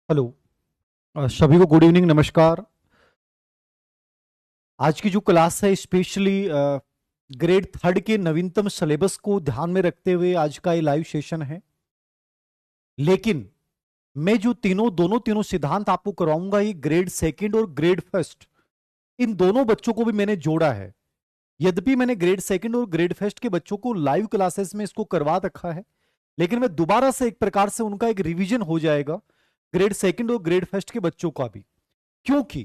Hello. सभी को good evening, नमस्कार। आज की जो क्लास है स्पेशली ग्रेड थर्ड के नवीनतम सिलेबस को ध्यान में रखते हुए आज का ये लाइव सेशन है। लेकिन मैं जो दोनों तीनों सिद्धांत आपको कराऊंगा, ये ग्रेड सेकंड और ग्रेड फर्स्ट, इन दोनों बच्चों को भी मैंने जोड़ा है। यद्यपि मैंने ग्रेड सेकंड और ग्रेड फर्स्ट के बच्चों को लाइव क्लासेस में इसको करवा रखा है, लेकिन मैं दोबारा से एक प्रकार से उनका एक रिवीजन हो जाएगा ग्रेड सेकंड और ग्रेड फर्स्ट के बच्चों का भी, क्योंकि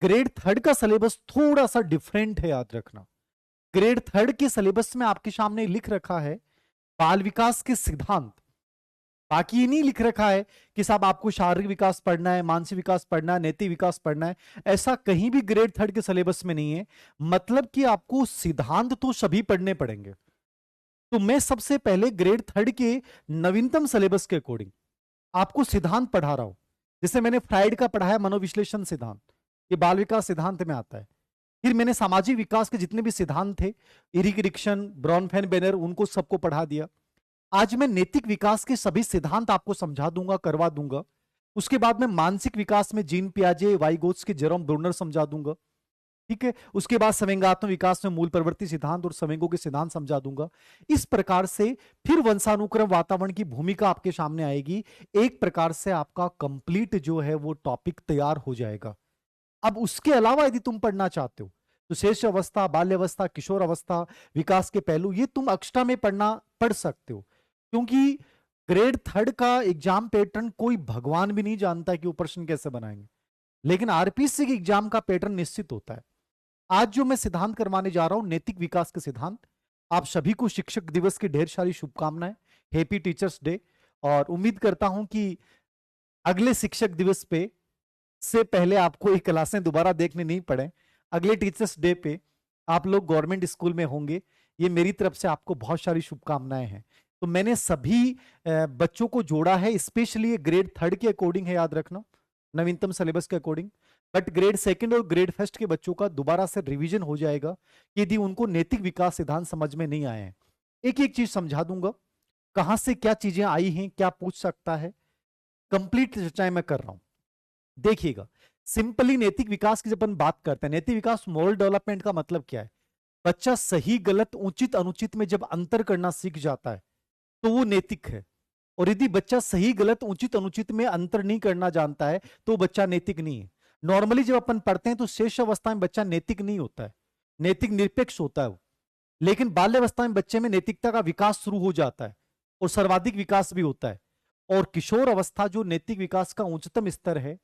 ग्रेड थर्ड का सिलेबस थोड़ा सा डिफरेंट है, याद रखना। ग्रेड थर्ड के सिलेबस में आपके सामने लिख रखा है बाल विकास के सिद्धांत। बाकी ये नहीं लिख रखा है कि साहब आपको शारीरिक विकास पढ़ना है, मानसिक विकास पढ़ना है, नैतिक विकास पढ़ना है। ऐसा कहीं भी ग्रेड थर्ड के सिलेबस में नहीं है। मतलब कि आपको सिद्धांत तो सभी पढ़ने पड़ेंगे। तो मैं सबसे पहले ग्रेड थर्ड के नवीनतम सिलेबस के अकॉर्डिंग आपको सिद्धांत पढ़ा रहा हूं। जैसे मैंने फ्राइड का पढ़ाया मनोविश्लेषण सिद्धांत, ये बाल विकास सिद्धांत में आता है। फिर मैंने सामाजिक विकास के जितने भी सिद्धांत थे, इरिक रिक्शन, ब्रॉनफेन बेनर, उनको सबको पढ़ा दिया। आज मैं नैतिक विकास के सभी सिद्धांत आपको समझा दूंगा, करवा दूंगा। उसके बाद में मानसिक विकास में जीन पियाजे, वाइगोत्स्की, जेरोम ब्रूनर समझा दूंगा। ठीक है। उसके बाद संवेगात्मक विकास में मूल प्रवृत्ति सिद्धांत और संवेगों के सिद्धांत समझा दूंगा। इस प्रकार से फिर वंशानुक्रम, वातावरण की भूमिका आपके सामने आएगी। एक प्रकार से आपका कंप्लीट जो है वो टॉपिक तैयार हो जाएगा। अब उसके अलावा यदि तुम पढ़ना चाहते हो तो शेष अवस्था, बाल्य अवस्था, किशोर अवस्था, विकास के पहलू, ये तुम एक्स्ट्रा में पढ़ सकते हो। क्योंकि ग्रेड थर्ड का एग्जाम पैटर्न कोई भगवान भी नहीं जानता कि वो प्रश्न कैसे बनाएंगे, लेकिन आरपीसी के एग्जाम का पैटर्न निश्चित होता है। आज जो मैं सिद्धांत करवाने जा रहा हूं, नैतिक विकास के सिद्धांत। आप सभी को शिक्षक दिवस की ढेर सारी शुभकामनाएं। Happy teachers day. और उम्मीद करता हूं कि अगले शिक्षक दिवस पे से पहले आपको ये क्लासें दोबारा देखने नहीं पड़े। अगले टीचर्स डे पे आप लोग गवर्नमेंट स्कूल में होंगे। ये मेरी तरफ से आपको बहुत सारी शुभकामनाएं हैं। तो मैंने सभी बच्चों को जोड़ा है, स्पेशली ग्रेड थर्ड के अकॉर्डिंग है, याद रखना, नवीनतम सिलेबस के अकॉर्डिंग। बट ग्रेड सेकंड और ग्रेड फर्स्ट के बच्चों का दोबारा से रिवीजन हो जाएगा यदि उनको नैतिक विकास सिद्धांत समझ में नहीं आए हैं। एक एक चीज समझा दूंगा, कहां से क्या चीजें आई हैं, क्या पूछ सकता है, कंप्लीट चर्चाएं मैं कर रहा हूं। देखिएगा, सिंपली नैतिक विकास की जब अपन बात करते हैं, नैतिक विकास मोरल डेवलपमेंट का मतलब क्या है? बच्चा सही गलत, उचित अनुचित में जब अंतर करना सीख जाता है तो वो नैतिक है। और यदि बच्चा सही गलत, उचित अनुचित में अंतर नहीं करना जानता है तो बच्चा नैतिक नहीं है। नॉर्मली जब अपन पढ़ते हैं तो शेष अवस्था में बच्चा नैतिक नहीं होता है, नैतिक निरपेक्ष होता है वो। लेकिन बाल्यावस्था में बच्चे में नैतिकता का विकास शुरू हो जाता है और सर्वाधिक विकास भी होता है। और किशोर अवस्था जो नैतिक विकास का उच्चतम स्तर है,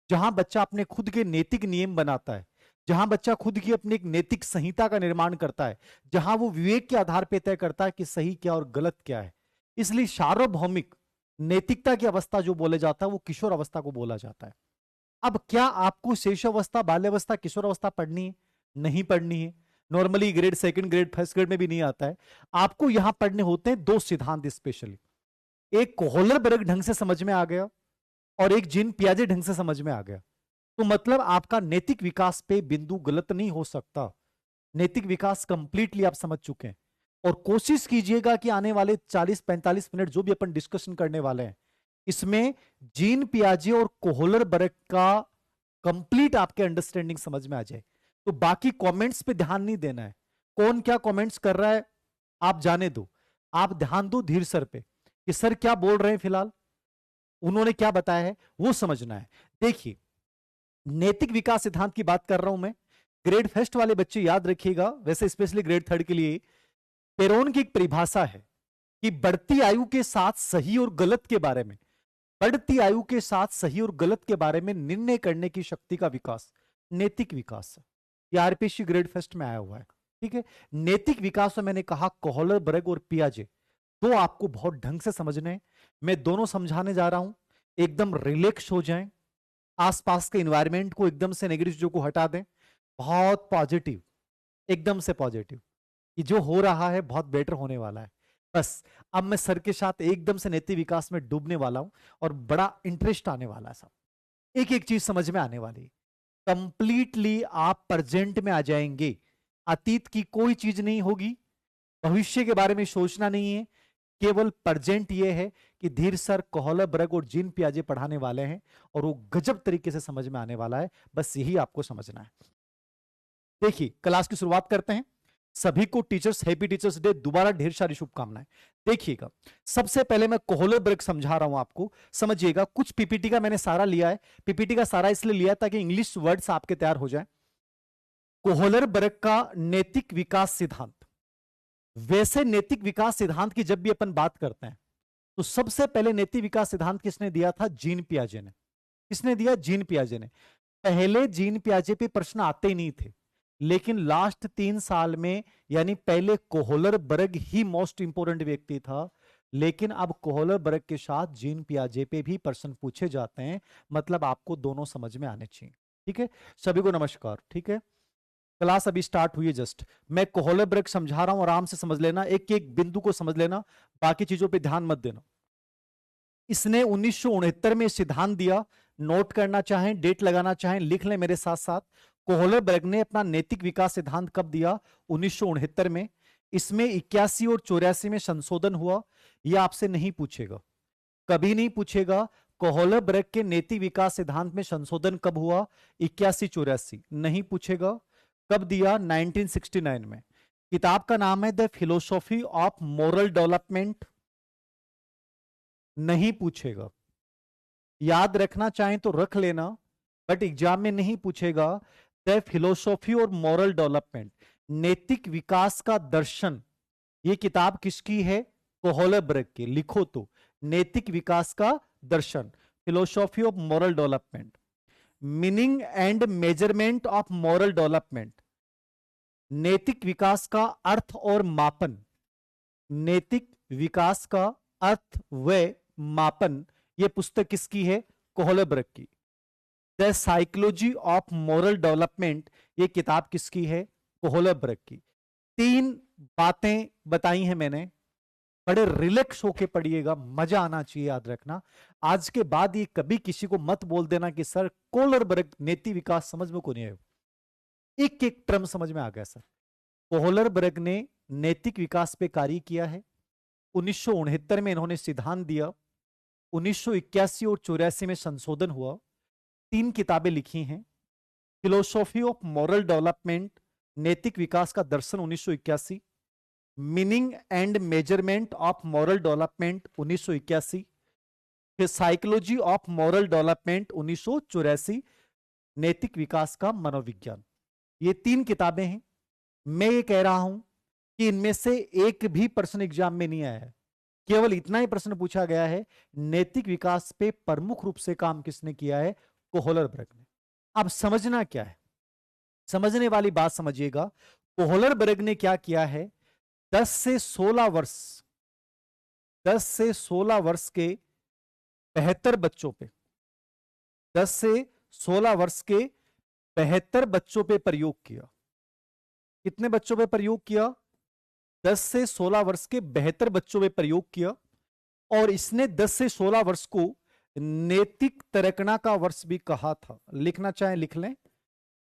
जहां बच्चा अपने खुद के नैतिक नियम बनाता है, जहां बच्चा खुद की अपनी एक नैतिक संहिता का निर्माण करता है, जहां वो विवेक के आधार पर तय करता है कि सही क्या और गलत क्या है। इसलिए सार्वभौमिक नैतिकता की अवस्था जो बोले जाता है वो किशोर अवस्था को बोला जाता है। अब क्या आपको शेषावस्था, बाल्यावस्था, किशोर अवस्था पढ़नी है? नहीं पढ़नी है। Normally grade second, grade first grade में भी नहीं आता है। आपको यहां पढ़ने होते हैं दो सिद्धांत स्पेशली। एक कोहलरबर्ग ढंग से समझ में आ गया और एक जीन पियाजे ढंग से समझ में आ गया। तो मतलब आपका नैतिक विकास पे बिंदु गलत नहीं हो सकता। नैतिक विकास कंप्लीटली आप समझ चुके हैं। और कोशिश कीजिएगा कि आने वाले 40-45 मिनट जो भी अपन डिस्कशन करने वाले हैं, इसमें जीन पियाजे और कोहलरबर्ग का कंप्लीट आपके अंडरस्टैंडिंग समझ में आ जाए। तो बाकी कमेंट्स पे ध्यान नहीं देना है। कौन क्या कमेंट्स कर रहा है आप जाने दो। आप ध्यान दो धीर सर पे कि सर क्या बोल रहे हैं, फिलहाल उन्होंने क्या बताया है वो समझना है। देखिए, नैतिक विकास सिद्धांत की बात कर रहा हूं मैं। ग्रेड फर्स्ट वाले बच्चे याद रखिएगा, वैसे स्पेशली ग्रेड थर्ड के लिए पेरोन की एक परिभाषा है कि बढ़ती आयु के साथ सही और गलत के बारे में, बढ़ती आयु के साथ सही और गलत के बारे में निर्णय करने की शक्ति का विकास नैतिक विकास है। ये आरपीसी ग्रेड फर्स्ट में आया हुआ है। ठीक है। नैतिक विकास में मैंने कहा कोहलरबर्ग और पियाजे, तो आपको बहुत ढंग से समझने हैं। मैं दोनों समझाने जा रहा हूं। एकदम रिलैक्स हो जाएं, आसपास के एनवायरमेंट को एकदम से नेगेटिव चीजों को हटा दें, बहुत पॉजिटिव, एकदम से पॉजिटिव कि जो हो रहा है बहुत बेटर होने वाला है। बस अब मैं सर के साथ एकदम से नैतिक विकास में डूबने वाला हूं और बड़ा इंटरेस्ट आने वाला है। सब एक एक चीज समझ में आने वाली। कंप्लीटली आप प्रेजेंट में आ जाएंगे। अतीत की कोई चीज नहीं होगी, भविष्य के बारे में सोचना नहीं है। केवल प्रेजेंट ये है कि धीर सर कोहलर बर्ग और जीन पियाजे पढ़ाने वाले हैं और वो गजब तरीके से समझ में आने वाला है, बस यही आपको समझना है। देखिए क्लास की शुरुआत करते हैं। सभी को टीचर्स हैप्पी टीचर्स डे, दोबारा ढेर सारी शुभकामनाएं। देखिएगा, सबसे पहले मैं कोहलर बर्ग समझा रहा हूं आपको, समझिएगा। कुछ पीपीटी का मैंने सारा लिया है, पीपीटी का सारा इसलिए लिया ताकि इंग्लिश वर्ड्स आपके तैयार हो जाए। कोहलर बर्ग का नैतिक विकास सिद्धांत। वैसे नैतिक विकास सिद्धांत की जब भी अपन बात करते हैं तो सबसे पहले नैतिक विकास सिद्धांत किसने दिया था? जीन पियाजे ने। किसने दिया? जीन पियाजे ने। पहले जीन पियाजे पे प्रश्न आते ही नहीं थे, लेकिन लास्ट 3 साल में, यानी पहले कोहलर बर्ग ही मोस्ट इंपोर्टेंट व्यक्ति था, लेकिन अब कोहलर बर्ग के साथ जीन पियाजे पे भी प्रश्न पूछे जाते हैं। मतलब आपको दोनों समझ में आने चाहिए। ठीक है, सभी को नमस्कार। ठीक है, क्लास अभी स्टार्ट हुई है जस्ट। मैं कोहलर बर्ग समझा रहा हूं, आराम से समझ लेना, एक एक बिंदु को समझ लेना, बाकी चीजों पे ध्यान मत देना। इसने 1969 में सिद्धांत दिया। नोट करना चाहें, डेट लगाना चाहें, लिख लें मेरे साथ साथ। कोहलर बर्ग ने अपना नैतिक विकास सिद्धांत कब दिया? 1969 में। इसमें 81 और 84 में संशोधन हुआ। यह आपसे नहीं पूछेगा, कभी नहीं पूछेगा कोहलर बर्ग के नैतिक विकास सिद्धांत में संशोधन कब हुआ? 81-84 नहीं पूछेगा। कब दिया? 1969 में। किताब का नाम है the philosophy of moral development. नहीं पूछेगा। याद रखना चाहें तो रख लेना, बट एग्जाम में नहीं पूछेगा। द फिलोसॉफी और मॉरल डेवलपमेंट, नैतिक विकास का दर्शन। यह किताब किसकी है? कोहलर बर्ग की। लिखो तो, नैतिक विकास का दर्शन, philosophy of moral development. Meaning and measurement of moral development, नैतिक विकास का अर्थ और मापन। नैतिक विकास का अर्थ व मापन, यह पुस्तक किसकी है? कोहलर बर्ग की। The psychology of moral development, यह किताब किसकी है? कोहलर बर्ग की। 3 बातें बताई हैं मैंने, बड़े रिलैक्स होके पढ़िएगा, मजा आना चाहिए, याद रखना। आज के बाद ये कभी किसी को मत बोल देना कि सर कोहलर बर्ग नैतिक विकास समझ में को नहीं आया। एक एक टर्म समझ में आ गया सर। कोहलर बर्ग ने नैतिक विकास पे कार्य किया है। 1969 में इन्होंने सिद्धांत दिया। 1981 और 84 में संशोधन हुआ। 3 किताबें लिखी हैं। फिलोसॉफी ऑफ मॉरल डेवलपमेंट, नैतिक विकास का दर्शन 1981। Meaning and measurement of moral development 1981। फिर साइकोलॉजी ऑफ मॉरल डेवलपमेंट 1984, नैतिक विकास का मनोविज्ञान। ये 3 किताबें हैं। मैं ये कह रहा हूं कि इनमें से एक भी प्रश्न एग्जाम में नहीं आया है। केवल इतना ही प्रश्न पूछा गया है, नैतिक विकास पे प्रमुख रूप से काम किसने किया है? कोहलर बर्ग ने। अब समझना क्या है, समझने वाली बात समझिएगा। कोहलर बर्ग ने क्या किया है? 10 से 16 वर्ष, 10 से 16 वर्ष के 72 बच्चों पे, 10 से 16 वर्ष के 72 बच्चों पे प्रयोग किया। कितने बच्चों पे प्रयोग किया? 10 से 16 वर्ष के 72 बच्चों पे प्रयोग किया। और इसने 10 से 16 वर्ष को नैतिक तरकना का वर्ष भी कहा था। लिखना चाहे लिख लें,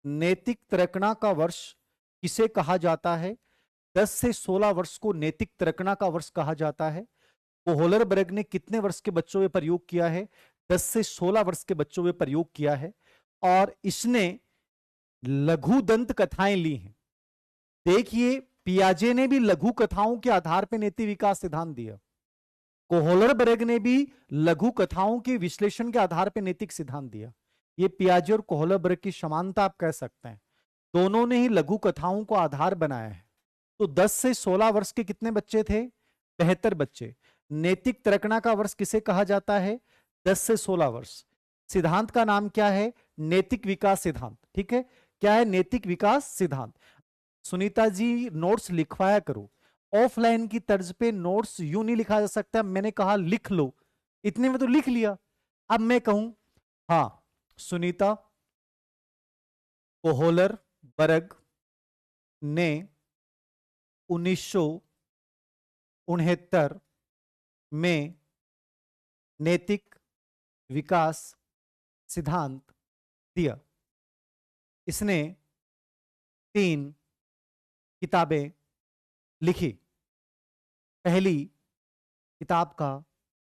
नैतिक तरकना का वर्ष किसे कहा जाता है? 10 से 16 वर्ष को नैतिक तरकना का वर्ष कहा जाता है। कोहलर बर्ग ने कितने वर्ष के बच्चों में प्रयोग किया है? 10 से 16 वर्ष के बच्चों में प्रयोग किया है। और इसने लघु दंत कथाएं ली हैं। देखिए, पियाजे ने भी लघु कथाओं के आधार पर नैतिक विकास सिद्धांत दिया। कोहलर बर्ग ने भी लघु कथाओं के विश्लेषण के आधार पर नैतिक सिद्धांत दिया। ये पियाजे और कोहलर बर्ग की समानता आप कह सकते हैं। दोनों ने ही लघु कथाओं को आधार बनाया है। तो 10 से 16 वर्ष के कितने बच्चे थे? 72 बच्चे। नैतिक तरकना का वर्ष किसे कहा जाता है? 10 से 16 वर्ष। सिद्धांत का नाम क्या है? नैतिक विकास सिद्धांत। ठीक है, क्या है? नैतिक विकास सिद्धांत। सुनीता जी, नोट्स लिखवाया करो। ऑफलाइन की तर्ज पे नोट्स यूं नहीं लिखा जा सकता। मैंने कहा लिख लो, इतने में तो लिख लिया। अब मैं कहूं, हां सुनीता, कोहलर बर्ग ने 1969 में नैतिक विकास सिद्धांत दिया। इसने 3 किताबें लिखी। पहली किताब का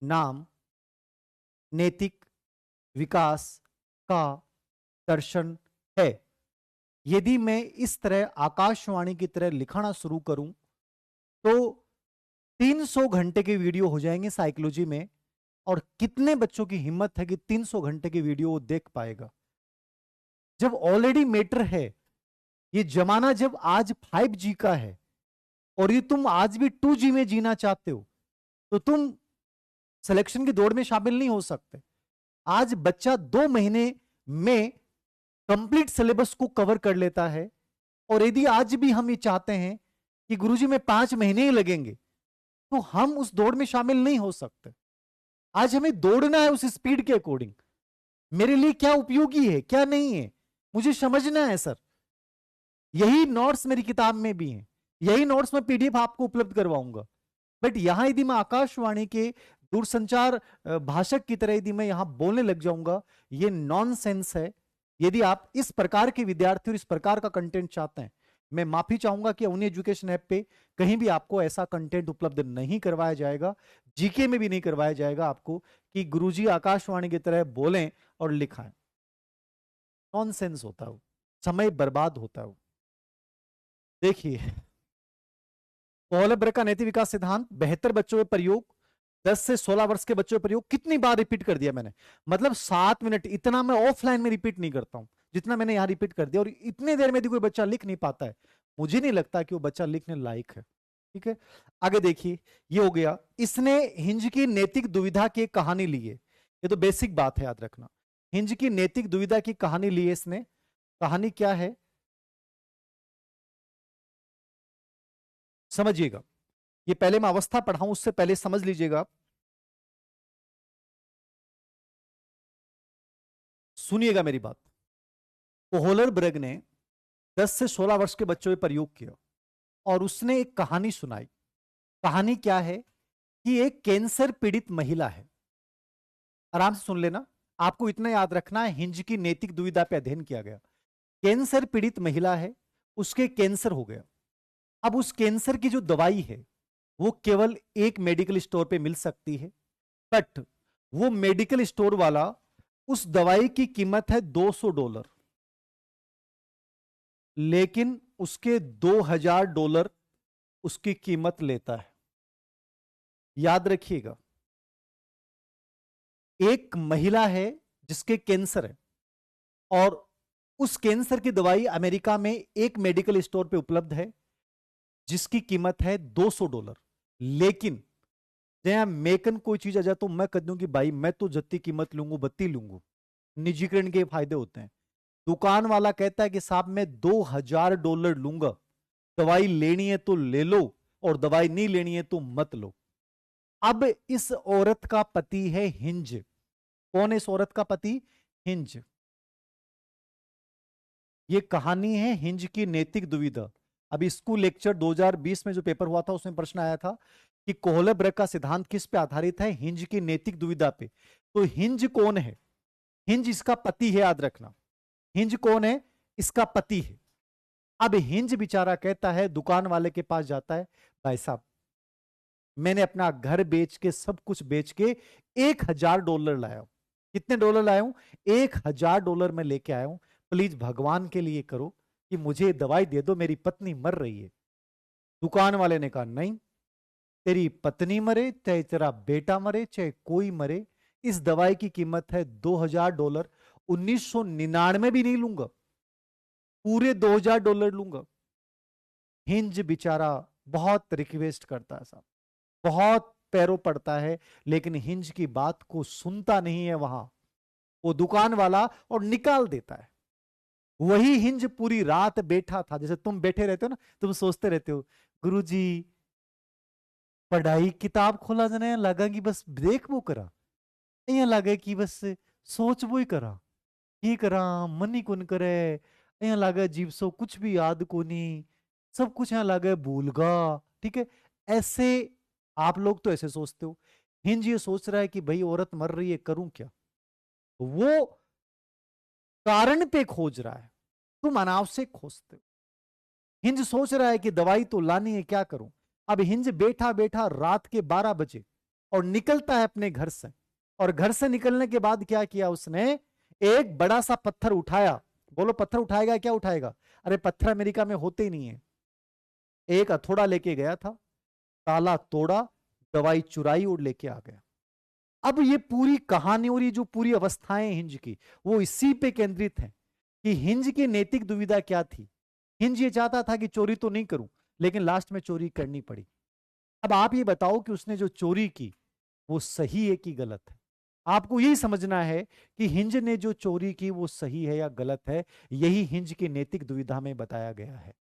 नाम नैतिक विकास का दर्शन है। यदि मैं इस तरह आकाशवाणी की तरह लिखना शुरू करूं तो 300 घंटे के वीडियो हो जाएंगे साइकोलॉजी में। और कितने बच्चों की हिम्मत है कि 300 घंटे की वीडियो वो देख पाएगा, जब ऑलरेडी मैटर है। ये जमाना जब आज 5G का है और ये तुम आज भी 2G में जीना चाहते हो तो तुम सिलेक्शन की दौड़ में शामिल नहीं हो सकते। आज बच्चा 2 महीने में कंप्लीट सिलेबस को कवर कर लेता है। और यदि आज भी हम ये चाहते हैं कि गुरुजी में 5 महीने ही लगेंगे तो हम उस दौड़ में शामिल नहीं हो सकते। आज हमें दौड़ना है उस स्पीड के अकॉर्डिंग। मेरे लिए क्या उपयोगी है क्या नहीं है मुझे समझना है सर। यही नोट्स मेरी किताब में भी हैं, यही नोट्स मैं पीडीएफ आपको उपलब्ध करवाऊंगा। बट यहां यदि मैं आकाशवाणी के दूरसंचार भाषक की तरह यदि मैं यहां बोलने लग जाऊंगा, ये नॉनसेंस है। यदि आप इस प्रकार के विद्यार्थी और इस प्रकार का कंटेंट चाहते हैं, मैं माफी चाहूंगा कि उन्हीं एजुकेशन ऐप पे कहीं भी आपको ऐसा कंटेंट उपलब्ध नहीं करवाया जाएगा, जीके में भी नहीं करवाया जाएगा आपको कि गुरुजी आकाशवाणी की तरह बोलें और लिखाएं। नॉनसेंस होता है, समय बर्बाद होता है। देखिए, कोहलब्र का नैतिक विकास सिद्धांत 72 बच्चों में प्रयोग, 10 से 16 वर्ष के बच्चों में प्रयोग। कितनी बार रिपीट कर दिया मैंने, मतलब 7 मिनट। इतना मैं ऑफलाइन में रिपीट नहीं करता हूं जितना मैंने यहां रिपीट कर दिया। और इतने देर में यदि कोई बच्चा लिख नहीं पाता है, मुझे नहीं लगता कि वो बच्चा लिखने लायक है। ठीक है, आगे देखिए, ये हो गया। इसने हिंज की नैतिक दुविधा की कहानी ली है। ये तो बेसिक बात है, याद रखना। हिंज की नैतिक दुविधा की कहानी ली है इसने। कहानी क्या है समझिएगा। ये पहले मैं अवस्था पढ़ाऊं उससे पहले समझ लीजिएगा। सुनिएगा मेरी बात। कोहलरब्रग ने 10 से 16 वर्ष के बच्चों में प्रयोग किया और उसने एक कहानी सुनाई। कहानी क्या है कि एक कैंसर पीड़ित महिला है। आराम से सुन लेना, आपको इतना याद रखना है। हिंज की नैतिक दुविधा पे अध्ययन किया गया। कैंसर पीड़ित महिला है, उसके कैंसर हो गया। अब उस कैंसर की जो दवाई है वो केवल एक मेडिकल स्टोर पे मिल सकती है। बट वो मेडिकल स्टोर वाला उस दवाई की कीमत है $200, लेकिन उसके $2000 उसकी कीमत लेता है। याद रखिएगा, एक महिला है जिसके कैंसर है और उस कैंसर की दवाई अमेरिका में एक मेडिकल स्टोर पे उपलब्ध है जिसकी कीमत है $200। लेकिन जहां मेकन कोई चीज आ जाए तो मैं कह दूं कि भाई मैं तो जत्ती कीमत लूंगा, बत्ती लूंगा। निजीकरण के फायदे होते हैं। दुकान वाला कहता है कि साहब मैं $2000 लूंगा, दवाई लेनी है तो ले लो और दवाई नहीं लेनी है तो मत लो। अब इस औरत का पति है हिंज। कौन है इस औरत का पति? हिंज। ये कहानी है हिंज की नैतिक दुविधा। अभी स्कूल लेक्चर 2020 में जो पेपर हुआ था उसमें प्रश्न आया था कि कोहलब्रग का सिद्धांत किस पे आधारित है? हिंज की नैतिक दुविधा पे। तो हिंज कौन है? हिंज इसका पति है, याद रखना। हिंज कौन है? इसका पति है। अब हिंज बेचारा कहता है, दुकान वाले के पास जाता है, भाई साहब मैंने अपना घर बेच के सब कुछ बेच के $1000 लाया हूं। कितने डॉलर लाया हूं? $1000 मैं लेके आया हूं। प्लीज भगवान के लिए करो कि मुझे दवाई दे दो, मेरी पत्नी मर रही है। दुकान वाले ने कहा नहीं, तेरी पत्नी मरे चाहे तेरा बेटा मरे चाहे कोई मरे, इस दवाई की कीमत है $2000। 1999 भी नहीं लूंगा, पूरे $2000 लूंगा। हिंज बेचारा बहुत रिक्वेस्ट करता है साहब, बहुत पैरों पड़ता है, लेकिन हिंज की बात को सुनता नहीं है वहां वो दुकान वाला और निकाल देता है। वही हिंज पूरी रात बैठा था, जैसे तुम बैठे रहते हो ना, तुम सोचते रहते हो गुरुजी पढ़ाई किताब खोला जने लगा कि बस देख वो करा, અહીંયા લાગે कि बस सोच वो ही करा, ये करा मन ही कौन करे। અહીંયા लागे जीव सो कुछ भी याद को नहीं, सब कुछ यहाँ लागे भूल गा। ठीक है, ऐसे आप लोग तो ऐसे सोचते हो। हिंज ये सोच रहा है कि भाई औरत मर रही है, करूं क्या? वो कारण पे खोज रहा है, तुम अनावश्यक खोजते हो। हिंज सोच रहा है कि दवाई तो लानी है, क्या करूं? अब हिंज बैठा बैठा रात के 12 बजे और निकलता है अपने घर से, और घर से निकलने के बाद क्या किया उसने, एक बड़ा सा पत्थर उठाया। बोलो पत्थर उठाएगा क्या उठाएगा? अरे पत्थर अमेरिका में होते ही नहीं है। एक हथौड़ा लेके गया था, ताला तोड़ा, दवाई चुराई और लेके आ गया। अब ये पूरी कहानी और ये जो पूरी अवस्थाएं हिंज की, वो इसी पे केंद्रित है कि हिंज की नैतिक दुविधा क्या थी। हिंज ये चाहता था कि चोरी तो नहीं करूं, लेकिन लास्ट में चोरी करनी पड़ी। अब आप ये बताओ कि उसने जो चोरी की वो सही है कि गलत है? आपको यही समझना है कि हिंज ने जो चोरी की वो सही है या गलत है। यही हिंज की नैतिक दुविधा में बताया गया है,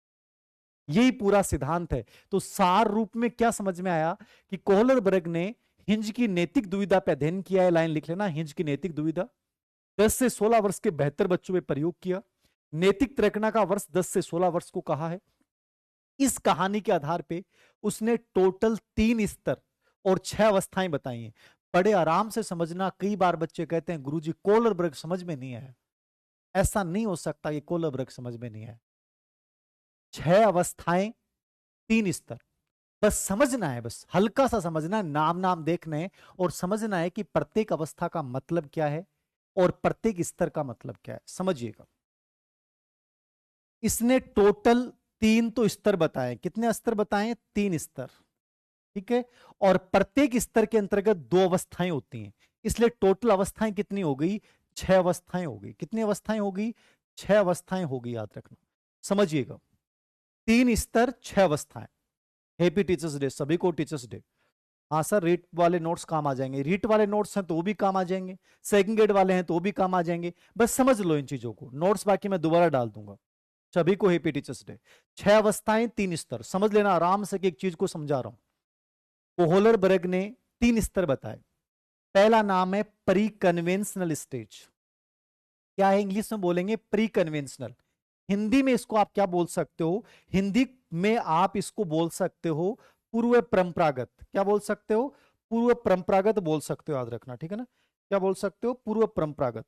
यही पूरा सिद्धांत है। तो सार रूप में क्या समझ में आया कि कोहलरबर्ग ने हिंज की नैतिक दुविधा पर अध्ययन किया है। लाइन लिख लेना, हिंज की नैतिक दुविधा। 10 से 16 वर्ष के बेहतर बच्चों में प्रयोग किया। नैतिक त्रैकना का वर्ष 10 से 16 वर्ष को कहा है। इस कहानी के आधार पे उसने टोटल 3 स्तर और 6 अवस्थाएं बताई हैं। बड़े आराम से समझना। कई बार बच्चे कहते हैं गुरुजी कोहलरबर्ग समझ में नहीं आया। ऐसा नहीं हो सकता कि कोहलरबर्ग समझ में नहीं आया। 6 अवस्थाएं, 3 स्तर, बस समझना है, बस हल्का सा समझना है, नाम नाम देखने हैं और समझना है कि प्रत्येक अवस्था का मतलब क्या है और प्रत्येक स्तर का मतलब क्या है। समझिएगा, इसने टोटल 3 तो स्तर बताए। कितने स्तर बताए? 3 स्तर, ठीक है। और प्रत्येक स्तर के अंतर्गत 2 अवस्थाएं होती हैं, इसलिए टोटल अवस्थाएं कितनी हो गई? 6 अवस्थाएं हो गई। कितनी अवस्थाएं हो गई? 6 अवस्थाएं हो गई, याद रखना। समझिएगा, 3 स्तर, 6 अवस्थाएं। हैप्पी टीचर्स डे सभी को, टीचर्स डे। हाँ सर, रीट वाले नोट्स काम आ जाएंगे। रीट वाले नोट्स हैं तो वो भी काम आ जाएंगे, सेकंड ग्रेड वाले हैं तो वो भी काम आ जाएंगे। बस समझ लो इन चीजों को। नोट्स बाकी मैं दोबारा डाल दूंगा। सभी को हैप्पी टीचर्स डे। 6 अवस्थाएं, 3 स्तर, समझ लेना आराम से कि एक चीज को समझा रहा हूं। कोहलरबर्ग ने 3 स्तर बताए। पहला नाम है प्री कन्वेंशनल स्टेज। क्या है? इंग्लिश में बोलेंगे प्री कन्वेंशनल। हिंदी में इसको आप क्या बोल सकते हो? हिंदी में आप इसको बोल सकते हो पूर्व परंपरागत। क्या बोल सकते हो? पूर्व परंपरागत बोल सकते हो, याद रखना, ठीक है ना। क्या बोल सकते हो? पूर्व परंपरागत।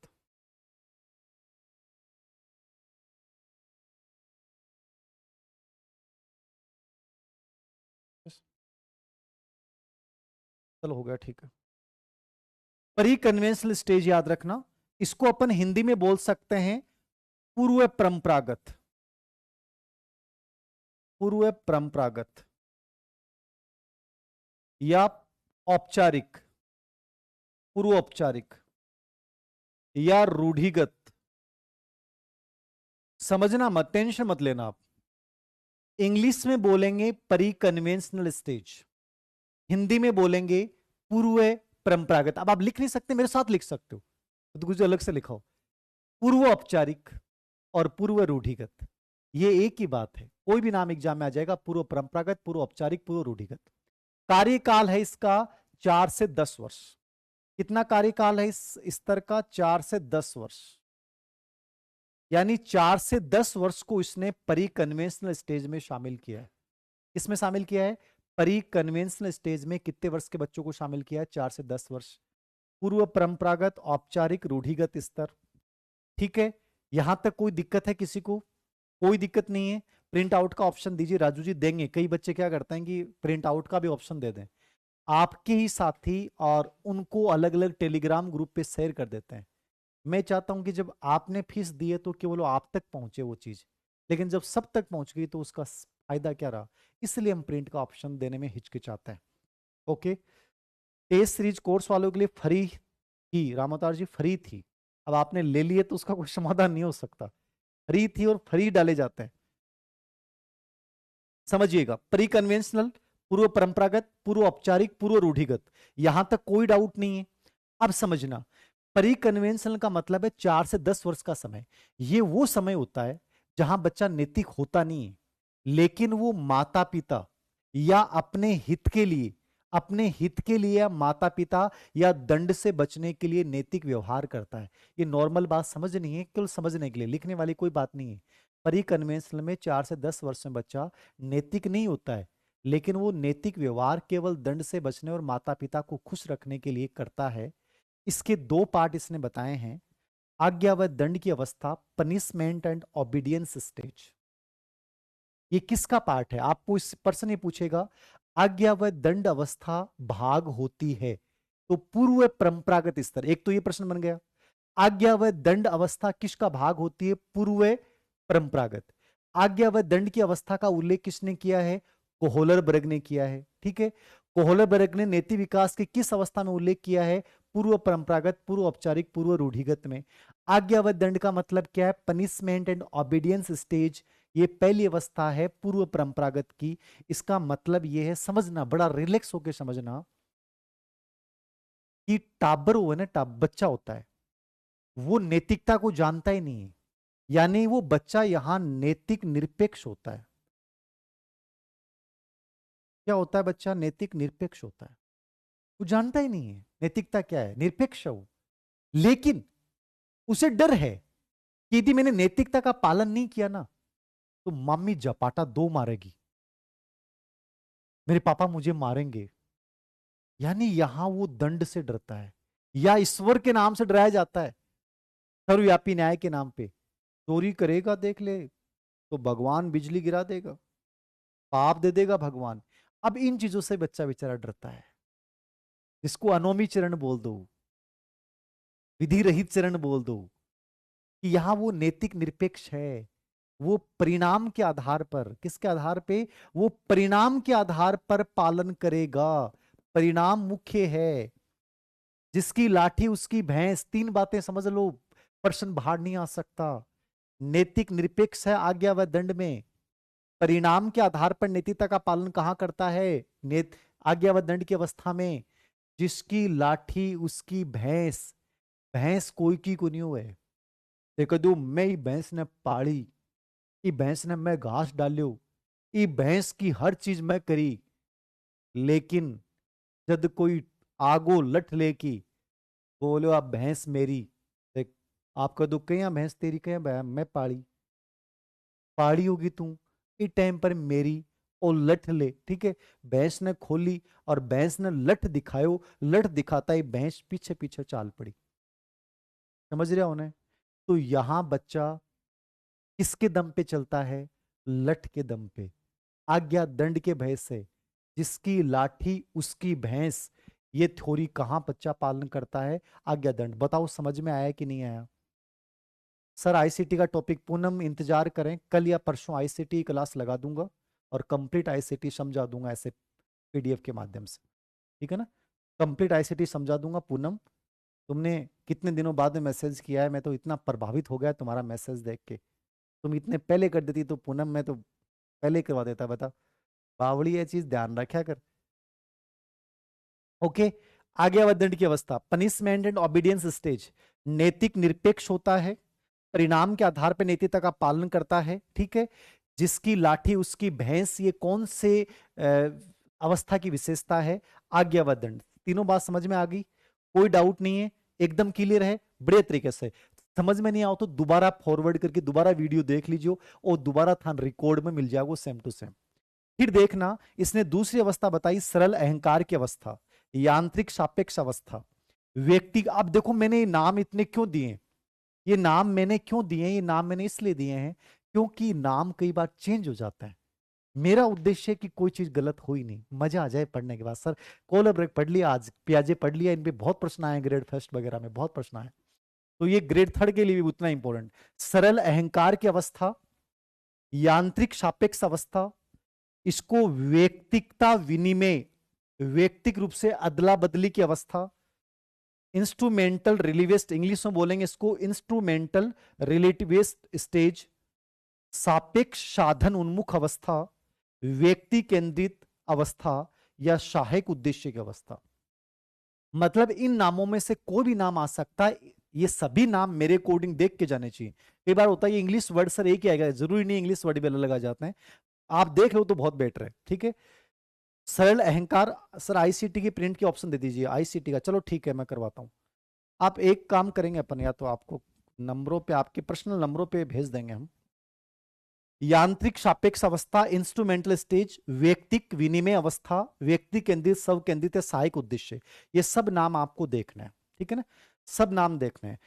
चलो हो गया, ठीक है। प्री कन्वेंशनल स्टेज याद रखना। इसको अपन हिंदी में बोल सकते हैं पूर्व परंपरागत। पूर्व परंपरागत या औपचारिक, पूर्व औपचारिक या रूढ़िगत। समझना मत, टेंशन मत लेना आप। इंग्लिश में बोलेंगे प्री कन्वेंशनल स्टेज, हिंदी में बोलेंगे पूर्व परंपरागत। अब आप लिख नहीं सकते, मेरे साथ लिख सकते हो तो कुछ अलग से लिखाओ। पूर्व औपचारिक और पूर्व रूढ़िगत, ये एक ही बात है। कोई भी नाम एग्जाम में आ जाएगा, पूर्व परंपरागत, पूर्व औपचारिक, पूर्व रूढ़िगत। कार्यकाल है इसका 4 से 10 वर्ष। कितना कार्यकाल है इस स्तर का? 4 से 10 वर्ष। यानी 4 से 10 वर्ष को इसने परी कन्वेंशनल स्टेज में शामिल किया है। इसमें शामिल किया है परी कन्वेंशनल स्टेज में कितने वर्ष के बच्चों को शामिल किया है? 4 से 10 वर्ष। पूर्व परंपरागत, औपचारिक, रूढ़िगत स्तर, ठीक है। यहां तक कोई दिक्कत है किसी को? कोई दिक्कत नहीं है। प्रिंट आउट का ऑप्शन दीजिए, राजू जी देंगे। कई बच्चे क्या करते हैं कि प्रिंट आउट का भी ऑप्शन दे दें। आपके ही साथी और उनको अलग अलग टेलीग्राम ग्रुप पे शेयर कर देते हैं। मैं चाहता हूं कि जब आपने फीस दी है तो केवल आप तक पहुंचे वो चीज, लेकिन जब सब तक पहुंच गई तो उसका फायदा क्या रहा? इसलिए हम प्रिंट का ऑप्शन देने में हिचकिचाते हैं। ओके। टेस्ट सीरीज कोर्स वालों के लिए फ्री थी, रामोतार जी फ्री थी। अब आपने ले लिए तो उसका कोई समाधान नहीं हो सकता। फ्री थी और फ्री डाले जाते हैं। समझिएगा, प्री कन्वेंशनल, पूर्व परंपरागत, पूर्व औपचारिक, पूर्व रूढ़िगत, यहां तक कोई डाउट नहीं है। अब समझना, प्री कन्वेंशनल का मतलब है 4 से 10 वर्ष का समय। ये वो समय होता है जहां बच्चा नैतिक होता नहीं है, लेकिन वो माता पिता या अपने हित के लिए, अपने हित के लिए या माता पिता या दंड से बचने के लिए नैतिक व्यवहार करता है। ये नॉर्मल बात समझनी है, केवल समझने के लिए, लिखने वाली कोई बात नहीं है। परी कन्वेंशनल में 4 से 10 वर्ष में बच्चा नैतिक नहीं होता है, लेकिन वो नैतिक व्यवहार केवल दंड से बचने और माता पिता को खुश रखने के लिए करता है। इसके 2 पार्ट इसने बताए हैं। आज्ञा व दंड की अवस्था, पनिशमेंट एंड ओबीडियंस स्टेज। ये किसका पार्ट है? आपको इस पर्सन ये पूछेगा आज्ञा व दंड अवस्था भाग होती है। तो पूर्व परंपरागत स्तर, एक तो ये प्रश्न बन गया। आज्ञा व दंड अवस्था किसका भाग होती है? पूर्व परंपरागत। आज्ञा व दंड की अवस्था का उल्लेख किसने किया है? कोहलरबर्ग ने किया है। ठीक है, कोहलरबर्ग ने नीति विकास के किस अवस्था में उल्लेख किया है? पूर्व परंपरागत, पूर्व औपचारिक, पूर्व रूढ़िगत में। आज्ञा व दंड का मतलब क्या है? Punishment and obedience stage. ये पहली अवस्था है पूर्व परंपरागत की। इसका मतलब ये है, समझना, बड़ा रिलैक्स होकर समझना, कि टाबर हुआ ना, बच्चा होता है, वो नैतिकता को जानता ही नहीं है। यानी वो बच्चा यहां नैतिक निरपेक्ष होता है। क्या होता है? बच्चा नैतिक निरपेक्ष होता है। वो जानता ही नहीं है नैतिकता क्या है, निरपेक्ष है वो। लेकिन उसे डर है कि यदि मैंने नैतिकता का पालन नहीं किया ना, तो मम्मी जपाटा दो मारेगी, मेरे पापा मुझे मारेंगे। यानी यहां वो दंड से डरता है, या ईश्वर के नाम से डराया जाता है, सर्वव्यापी न्याय के नाम पे। चोरी करेगा देख ले तो भगवान बिजली गिरा देगा, पाप दे देगा भगवान। अब इन चीजों से बच्चा बेचारा डरता है। इसको अनोमी चरण बोल दो, विधि रहित चरण बोल दो, कि यहां वो नैतिक निरपेक्ष है। वो परिणाम के आधार पर, किसके आधार पे? वो परिणाम के आधार पर पालन करेगा। परिणाम मुख्य है। जिसकी लाठी उसकी भैंस, तीन बातें समझ लो, प्रश्न बाहर नहीं आ सकता। नैतिक निरपेक्ष है आज्ञा व दंड में। परिणाम के आधार पर नैतिकता का पालन कहां करता है? आज्ञा व दंड की अवस्था में। जिसकी लाठी उसकी भैंस। भैंस कोई की को नहीं हुए। देखो दो, मैं ही भैंस ने पाली, ई भैंस ने मैं घास डाल्यो, ई भैंस की हर चीज मैं करी। लेकिन जब कोई आगो लठ लेकी, बोलो आप भैंस मेरी, देख, आपका दुख कहीं भैंस तेरी कहीं, मैं पाली, पाड़ी होगी तू, इस टाइम पर मेरी, और लठ ले। ठीक है, भैंस ने खोली और भैंस ने लठ दिखायो, लठ दिखाता ही भैंस पीछे पीछे चाल पड़ी। समझ रहे हो उन्हें? तो यहां बच्चा किसके दम पे चलता है? लठ के दम पे, आज्ञा दंड के भय से। जिसकी लाठी उसकी भैंस, ये थ्योरी कहां बच्चा पालन करता है? आज्ञा दंड। बताओ समझ में आया कि नहीं आया? सर आईसीटी का टॉपिक, पूनम इंतजार करें, कल या परसों आईसीटी क्लास लगा दूंगा और कंप्लीट आईसीटी समझा दूंगा ऐसे पीडीएफ के माध्यम से। ठीक है ना? कंप्लीट आईसीटी समझा दूंगा। पूनम, तुमने कितने दिनों बाद में मैसेज किया है, मैं तो इतना प्रभावित हो गया तुम्हारा मैसेज देख के। तुम इतने पहले कर देती तो पूनम, मैं तो पहले करवा देता। बता, बावड़ी, ये चीज ध्यान रखा कर। ओके, आगे दंड की अवस्था, पनिशमेंट एंड ओबीडियंस स्टेज। नैतिक निरपेक्ष होता है, परिणाम के आधार पर नैतिकता का पालन करता है। ठीक है, जिसकी लाठी उसकी भैंस, ये कौन से अवस्था की विशेषता है? आज्ञा व दंड। तीनों बात समझ में आ गई? कोई डाउट नहीं है? एकदम क्लियर है? बड़े तरीके से। समझ में नहीं आओ तो दोबारा फॉरवर्ड करके दोबारा वीडियो देख लीजिए, और दोबारा था रिकॉर्ड में मिल जाएगा सेम टू सेम। फिर देखना, इसने दूसरी अवस्था बताई, सरल अहंकार की अवस्था, यांत्रिक सापेक्ष अवस्था, व्यक्ति। अब देखो मैंने ये नाम इतने क्यों दिए, ये नाम मैंने क्यों दिए? ये नाम मैंने इसलिए दिए हैं क्योंकि नाम कई बार चेंज हो जाता है। मेरा उद्देश्य है कि कोई चीज गलत हो ही नहीं, मजा आ जाए पढ़ने के बाद। सर कोलब्रेक पढ़ लिया, आज पियाजे पढ़ लिया, इन पे बहुत प्रश्न आए, ग्रेड फर्स्ट वगैरह में बहुत प्रश्न आए, तो ये ग्रेड थर्ड के लिए भी उतना इंपॉर्टेंट। सरल अहंकार की अवस्था, यांत्रिक सापेक्ष अवस्था, इसको व्यक्तिकता विनिमय, व्यक्तिक रूप से अदला बदली की अवस्था, इंस्ट्रूमेंटल रिलीविस्ट, इंग्लिश में बोलेंगे इसको इंस्ट्रूमेंटल रिलेटिविस्ट स्टेज, सापेक्ष साधन उन्मुख अवस्था, व्यक्ति केंद्रित अवस्था, या सहायक उद्देश्य की अवस्था। मतलब इन नामों में से कोई भी नाम आ सकता है। ये सभी नाम मेरे अकॉर्डिंग देख के जाने चाहिए। कई बार होता है ये इंग्लिश वर्ड सर एक ही आएगा, जरूरी नहीं इंग्लिश वर्ड भी अलग लगा जाते हैं, आप देख लो तो बहुत बेटर है। ठीक है, सरल अहंकार, सर आईसीटी की प्रिंट की ऑप्शन दे दीजिए, आईसीटी का, चलो ठीक है मैं करवाता हूं। आप एक काम करेंगे अपन, या तो आपको नंबरों पे, आपके पर्सनल नंबरों पे भेज देंगे हम। यांत्रिक सापेक्ष अवस्था, इंस्ट्रूमेंटल स्टेज, व्यक्तिक विनिमय अवस्था, व्यक्ति केंद्रित, सब केंद्रित, सहायक उद्देश्य, ये सब नाम आपको देखना है। ठीक है ना? सब नाम देखने हैं।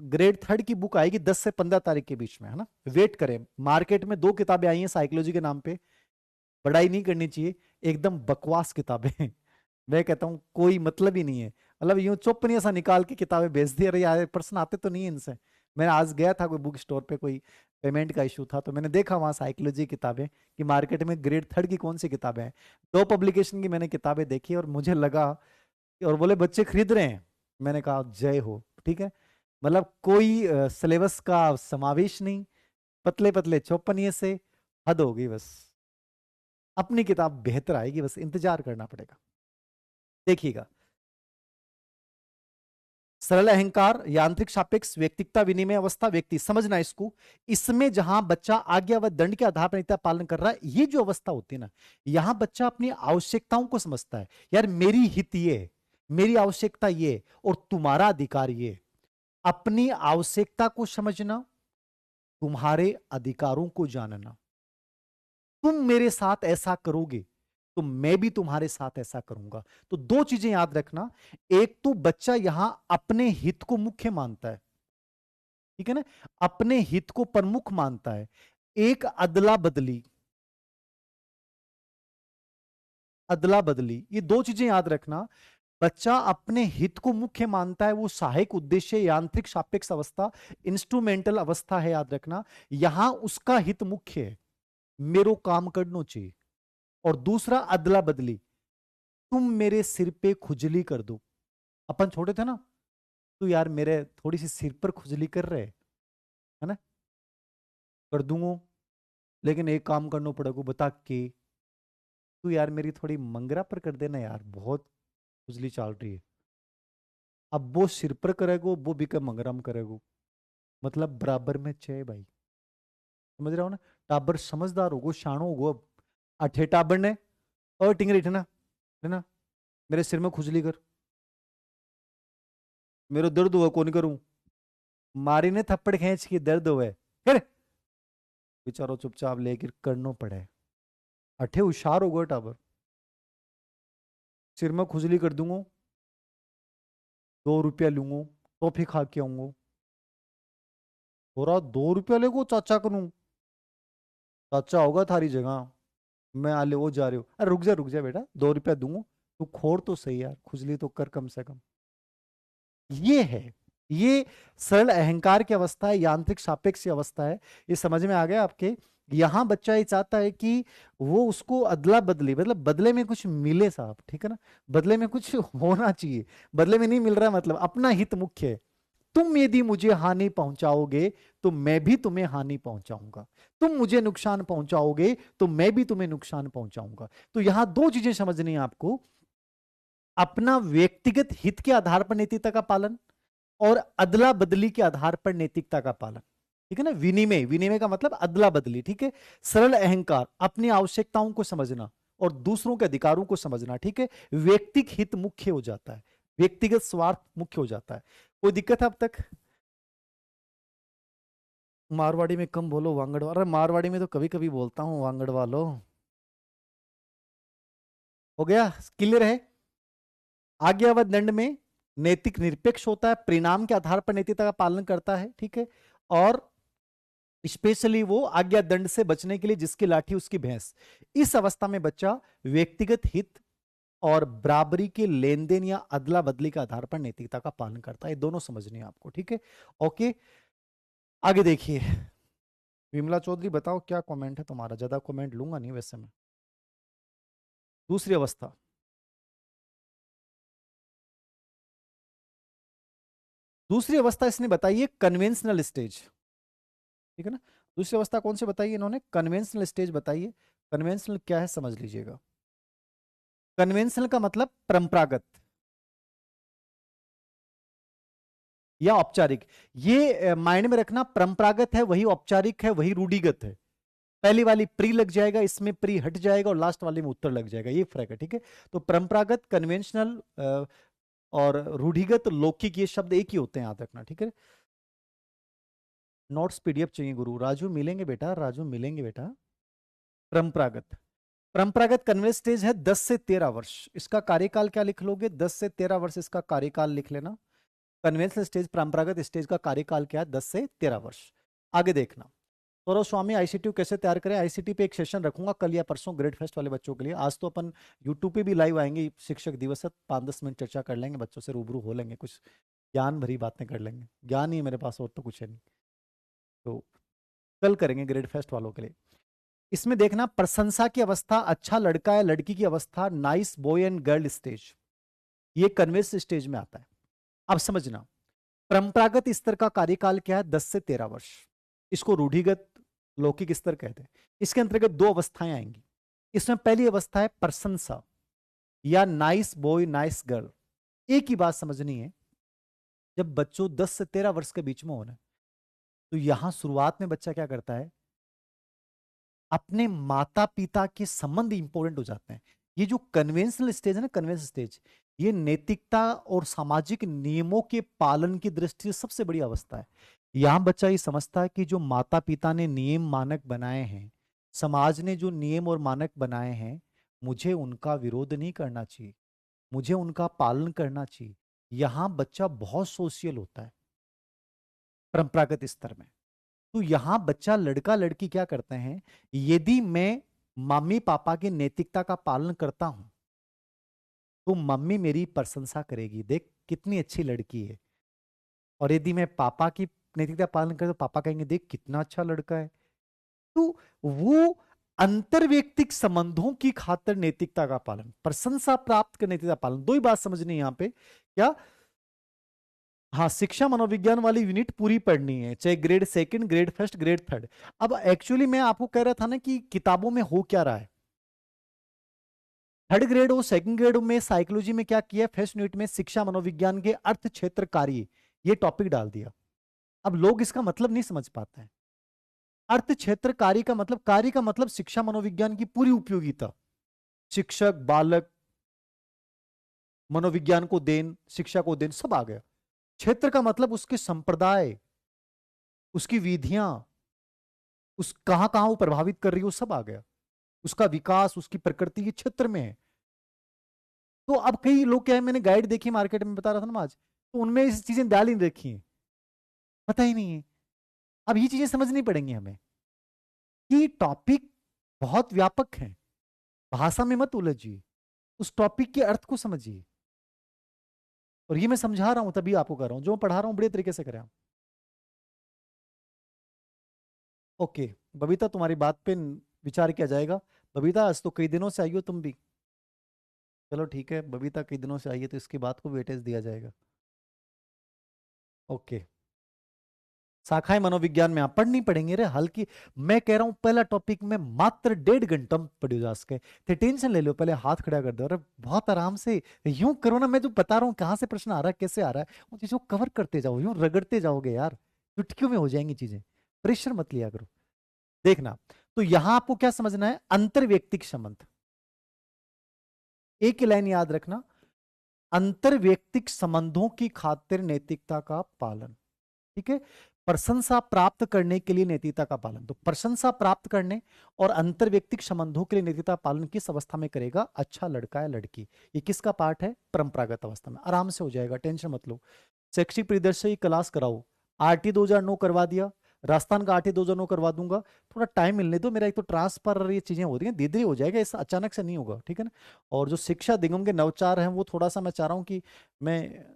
ग्रेड थर्ड की बुक आएगी 10 से 15 तारीख के बीच में, है ना? वेट करें, मार्केट में 2 किताबें आई हैं साइकोलॉजी के नाम पे, पढ़ाई नहीं करनी चाहिए, एकदम बकवास किताबें हैं। मैं कहता हूँ कोई मतलब ही नहीं है, मतलब यूं चुप्पनिया सा निकाल के किताबें बेच दी। अरे यार प्रश्न आते तो नहीं है इनसे। मैं आज गया था कोई बुक स्टोर पे, कोई पेमेंट का इशू था, तो मैंने देखा वहाँ साइकोलॉजी किताबें कि मार्केट में ग्रेड थर्ड की कौन सी किताबें हैं। 2 पब्लिकेशन की मैंने किताबें देखी और मुझे लगा, और बोले बच्चे खरीद रहे हैं। मैंने कहा जय हो, ठीक है। मतलब कोई सिलेबस का समावेश नहीं, पतले पतले चौपनिए से, हद होगी बस। अपनी किताब बेहतर आएगी, बस इंतजार करना पड़ेगा। देखिएगा, सरल अहंकार, यांत्रिक सापेक्ष, व्यक्तिकता, विनिमय अवस्था, व्यक्ति, समझना इसको। इसमें जहां बच्चा आज्ञा व दंड के आधार पर नीति पालन कर रहा है, ये जो अवस्था होती है ना, यहां बच्चा अपनी आवश्यकताओं को समझता है। यार मेरी हित ये, मेरी आवश्यकता ये, और तुम्हारा अधिकार ये। अपनी आवश्यकता को समझना, तुम्हारे अधिकारों को जानना। तुम मेरे साथ ऐसा करोगे तो मैं भी तुम्हारे साथ ऐसा करूंगा। तो 2 चीजें याद रखना। एक तो बच्चा यहां अपने हित को मुख्य मानता है, ठीक है ना, अपने हित को प्रमुख मानता है। एक अदला बदली, अदला बदली, ये 2 चीजें याद रखना। बच्चा अपने हित को मुख्य मानता है, वो सहायक उद्देश्य, यांत्रिक सापेक्ष अवस्था, इंस्ट्रूमेंटल अवस्था है, याद रखना। यहां उसका हित मुख्य है, मेरो काम करना चाहिए। और दूसरा अदला बदली, तुम मेरे सिर पे खुजली कर दो। अपन छोटे थे ना, तो यार मेरे थोड़ी सी सिर पर खुजली कर रहे है ना, कर दूंगा, लेकिन एक काम करना पड़ेगा, बता के, तू यार मेरी थोड़ी मंगरा पर कर देना यार, बहुत खुजली चल रही है। अब वो सिर पर करेगो, वो भी का मंगरम करेगो, मतलब बराबर में छे भाई। समझ रहा हो ना। टाबर समझदार होगो, शाणो होगो। अब अठे टाबर ने, और टिंगरी ठना है ना, मेरे सिर में खुजली कर, मेरो दर्द हुआ कौन करूं, मारी ने थप्पड़ खींच के दर्द हुए, कर, बेचारो चुपचाप लेकर करनो पड़े। अठे होशियार होगो टाबर, सिर में खुजली कर दूंगा, 2 रुपया लूंगा, टॉफी खा के आऊंगा। थोड़ा 2 रुपया लेगो चाचा करूं, चाचा होगा थारी जगह, मैं आले वो जा रही हूँ। अरे रुक जा बेटा, 2 रुपया दूंगा, तू खोर तो सही यार, खुजली तो कर कम से कम। ये है, ये सरल अहंकार की अवस्था है, यांत्रिक सापेक्ष की अवस्था है। ये समझ में आ गया आपके। यहां बच्चा ये चाहता है कि वो उसको अदला बदली, मतलब बदले में कुछ मिले साहब, ठीक है ना, बदले में कुछ होना चाहिए। बदले में नहीं मिल रहा, मतलब अपना हित मुख्य है। तुम यदि मुझे हानि पहुंचाओगे तो मैं भी तुम्हें हानि पहुंचाऊंगा, तुम मुझे नुकसान पहुंचाओगे तो मैं भी तुम्हें नुकसान पहुंचाऊंगा। तो यहां 2 चीजें समझनी है आपको, अपना व्यक्तिगत हित के आधार पर नैतिकता का पालन, और अदला बदली के आधार पर नैतिकता का पालन, ठीक है ना। विनिमय, विनिमय का मतलब अदला बदली, ठीक है। सरल अहंकार, अपनी आवश्यकताओं को समझना और दूसरों के अधिकारों को समझना, ठीक है। व्यक्तिगत हित मुख्य हो जाता है, व्यक्तिगत स्वार्थ मुख्य हो जाता है। कोई दिक्कत है अब तक? मारवाड़ी में कम बोलो, वांगड़, अरे मारवाड़ी में तो कभी कभी बोलता हूँ वांगड़ वालों। हो गया, क्लियर है। आज्ञा व दंड में नैतिक निरपेक्ष होता है, परिणाम के आधार पर नैतिकता का पालन करता है, ठीक है। और स्पेशली वो आज्ञा दंड से बचने के लिए जिसकी लाठी उसकी भैंस। इस अवस्था में बच्चा व्यक्तिगत हित और बराबरी के लेन देन या अदला बदली के आधार पर नैतिकता का पालन करता है। दोनों समझनी है आपको, ठीक है। ओके, आगे देखिए। विमला चौधरी बताओ क्या कमेंट है तुम्हारा, ज्यादा कमेंट लूंगा नहीं वैसे मैं। दूसरी अवस्था, दूसरी अवस्था इसने बताई है कन्वेंशनल स्टेज, ठीक है ना। दूसरी अवस्था कौन सी बताई है इन्होंने, कन्वेंशनल स्टेज बताइए। कन्वेंशनल क्या है समझ लीजिएगा। कन्वेंशनल का मतलब परंपरागत या औपचारिक। ये माइंड में रखना, परंपरागत है वही औपचारिक है, वही रूढ़िगत है। पहली वाली प्री लग जाएगा, इसमें प्री हट जाएगा, और लास्ट वाले में उत्तर लग जाएगा, ये फर्क है, ठीक है। तो परंपरागत, कन्वेंशनल और रूढ़िगत, लौकिक, ये शब्द एक ही होते हैं, याद रखना, ठीक है। नोट्स पीडीएफ चाहिए गुरु, राजू मिलेंगे बेटा, राजू मिलेंगे बेटा। परंपरागत, परंपरागत कन्वेंस स्टेज है 10 से 13 वर्ष। इसका कार्यकाल क्या लिख लोगे, 10 से 13 वर्ष इसका कार्यकाल लिख लेना। कन्वेंशनल स्टेज, परंपरागत स्टेज का कार्यकाल क्या है, 10 से 13 वर्ष। आगे देखना, सौरभ स्वामी, आईसीटी कैसे तैयार करें? आईसीटी पे एक सेशन रखूंगा कल या परसों ग्रेड फेस्ट वाले बच्चों के लिए। आज तो अपन यूट्यूब पे भी लाइव आएंगे, शिक्षक दिवस है, 5-10 मिनट चर्चा कर लेंगे, बच्चों से रूबरू हो लेंगे, कुछ ज्ञान भरी बातें कर लेंगे। ज्ञान ही है मेरे पास, और तो कुछ है नहीं। तो कल करेंगे ग्रेड फेस्ट वालों के लिए। इसमें देखना, प्रशंसा की अवस्था, अच्छा लड़का या लड़की की अवस्था, nice boy and girl stage, ये कन्वेंस स्टेज में आता है। अब समझना, परंपरागत स्तर का कार्यकाल क्या है? 10 से 13 वर्ष। इसको रूढ़िगत लौकिक स्तर कहते हैं। इसके अंतर्गत दो अवस्थाएं आएंगी। इसमें पहली अवस्था है प्रशंसा या नाइस बॉय नाइस गर्ल। एक ही बात समझनी है, जब बच्चों 10 से 13 वर्ष के बीच में होना, तो यहां शुरुआत में बच्चा क्या करता है, अपने माता पिता के संबंध इंपॉर्टेंट हो जाते हैं। ये जो कन्वेंशनल स्टेज है ना, कन्वेंस स्टेज, ये नैतिकता और सामाजिक नियमों के पालन की दृष्टि से सबसे बड़ी अवस्था है। यहां बच्चा ये समझता है कि जो माता पिता ने नियम मानक बनाए हैं, समाज ने जो नियम और मानक बनाए हैं, मुझे उनका विरोध नहीं करना चाहिए, मुझे उनका पालन करना चाहिए। यहां बच्चा बहुत सोशल होता है परंपरागत स्तर में। तो यहां बच्चा, लड़का लड़की क्या करते हैं, यदि मैं मम्मी पापा की नैतिकता का पालन करता हूं तो मम्मी मेरी प्रशंसा करेगी, देख कितनी अच्छी लड़की है। और यदि मैं पापा की नैतिकता पालन करूं तो पापा कहेंगे देख कितना अच्छा लड़का है। तो वो अंतर्वैयक्तिक संबंधों की खातिर नैतिकता का पालन, प्रशंसा प्राप्त कर नैतिकता पालन, दो ही बात समझनी है यहां पे। क्या? हाँ, शिक्षा मनोविज्ञान वाली यूनिट पूरी पढ़नी है, चाहे grade second, grade first, grade third. अब एक्चुअली मैं आपको कह रहा था ना कि किताबों में हो क्या रहा है। थर्ड ग्रेड और सेकंड ग्रेड में साइकोलॉजी में क्या किया, फर्स्ट यूनिट में शिक्षा मनोविज्ञान के अर्थ क्षेत्र कार्य, ये टॉपिक डाल दिया। अब लोग इसका मतलब नहीं समझ पाते हैं। अर्थ क्षेत्र कार्य का मतलब, कार्य का मतलब शिक्षा मनोविज्ञान की पूरी उपयोगिता, शिक्षक, बालक, मनोविज्ञान को देन, शिक्षा को देन, सब आ गया। क्षेत्र का मतलब उसके संप्रदाय, उसकी विधियां, उस कहां कहां वो प्रभावित कर रही है, वो सब आ गया। उसका विकास, उसकी प्रकृति के क्षेत्र में है। तो अब कई लोग क्या है, मैंने गाइड देखी मार्केट में, बता रहा था ना आज, तो उनमें इस चीजें डाल ही नहीं रखी है, पता ही नहीं है। अब ये चीजें समझनी पड़ेंगी हमें कि टॉपिक बहुत व्यापक है, भाषा में मत उलझिए, उस टॉपिक के अर्थ को समझिए। और ये मैं समझा रहा हूं तभी आपको कर रहा हूं, जो मैं पढ़ा रहा हूं बड़े तरीके से करें। ओके, बबीता तुम्हारी बात पे विचार किया जाएगा। बबीता आज तो कई दिनों से आई हो तुम भी। चलो ठीक है, बबीता कई दिनों से आई है तो इसकी बात को वेटेज दिया जाएगा। ओके, शाखाएं मनोविज्ञान में आप पढ़नी पड़ेंगे रे, हल्की। मैं कह रहा हूं पहला टॉपिक में मात्र 1.5 घंटा में पढ़ियो जा सके, तो टेंशन ले लो, पहले हाथ खड़ा कर दो, अरे बहुत आराम से यूं करो ना, मैं जो बता रहा हूं कहां से प्रश्न आ रहा है, कैसे आ रहा है, उन चीजों को कवर करते जाओ, यूं रगड़ते जाओगे यार, चुटकियों में हो जाएंगी चीजें। प्रेशर मत लिया करो। देखना, तो यहां आपको क्या समझना है, अंतर्वैयक्तिक संबंध, एक ही लाइन याद रखना, अंतर्वैयक्तिक संबंधों की खातिर नैतिकता का पालन। ठीक है, प्रशंसा प्राप्त करने के लिए नैतिकता का पालन, तो प्रशंसा प्राप्त करने और अंतर्वैयक्तिक संबंधों के लिए नैतिकता पालन किस अवस्था में करेगा, अच्छा लड़का या लड़की। ये किसका पार्ट है, परंपरागत अवस्था में, आराम से हो जाएगा, टेंशन मत लो। शैक्षिक परिदर्शी क्लास कराओ, आरटी 2009 करवा दिया, राजस्थान का आरटी 2009 करवा दूंगा, थोड़ा टाइम मिलने दो, मेरा एक तो ट्रांसफर, ये चीजें होती हैं, धीरे धीरे हो जाएगा, ऐसा अचानक से नहीं होगा, ठीक है ना। और जो शिक्षा निगम के नवचार हैं, वो थोड़ा सा मैं चाह रहा हूँ कि मैं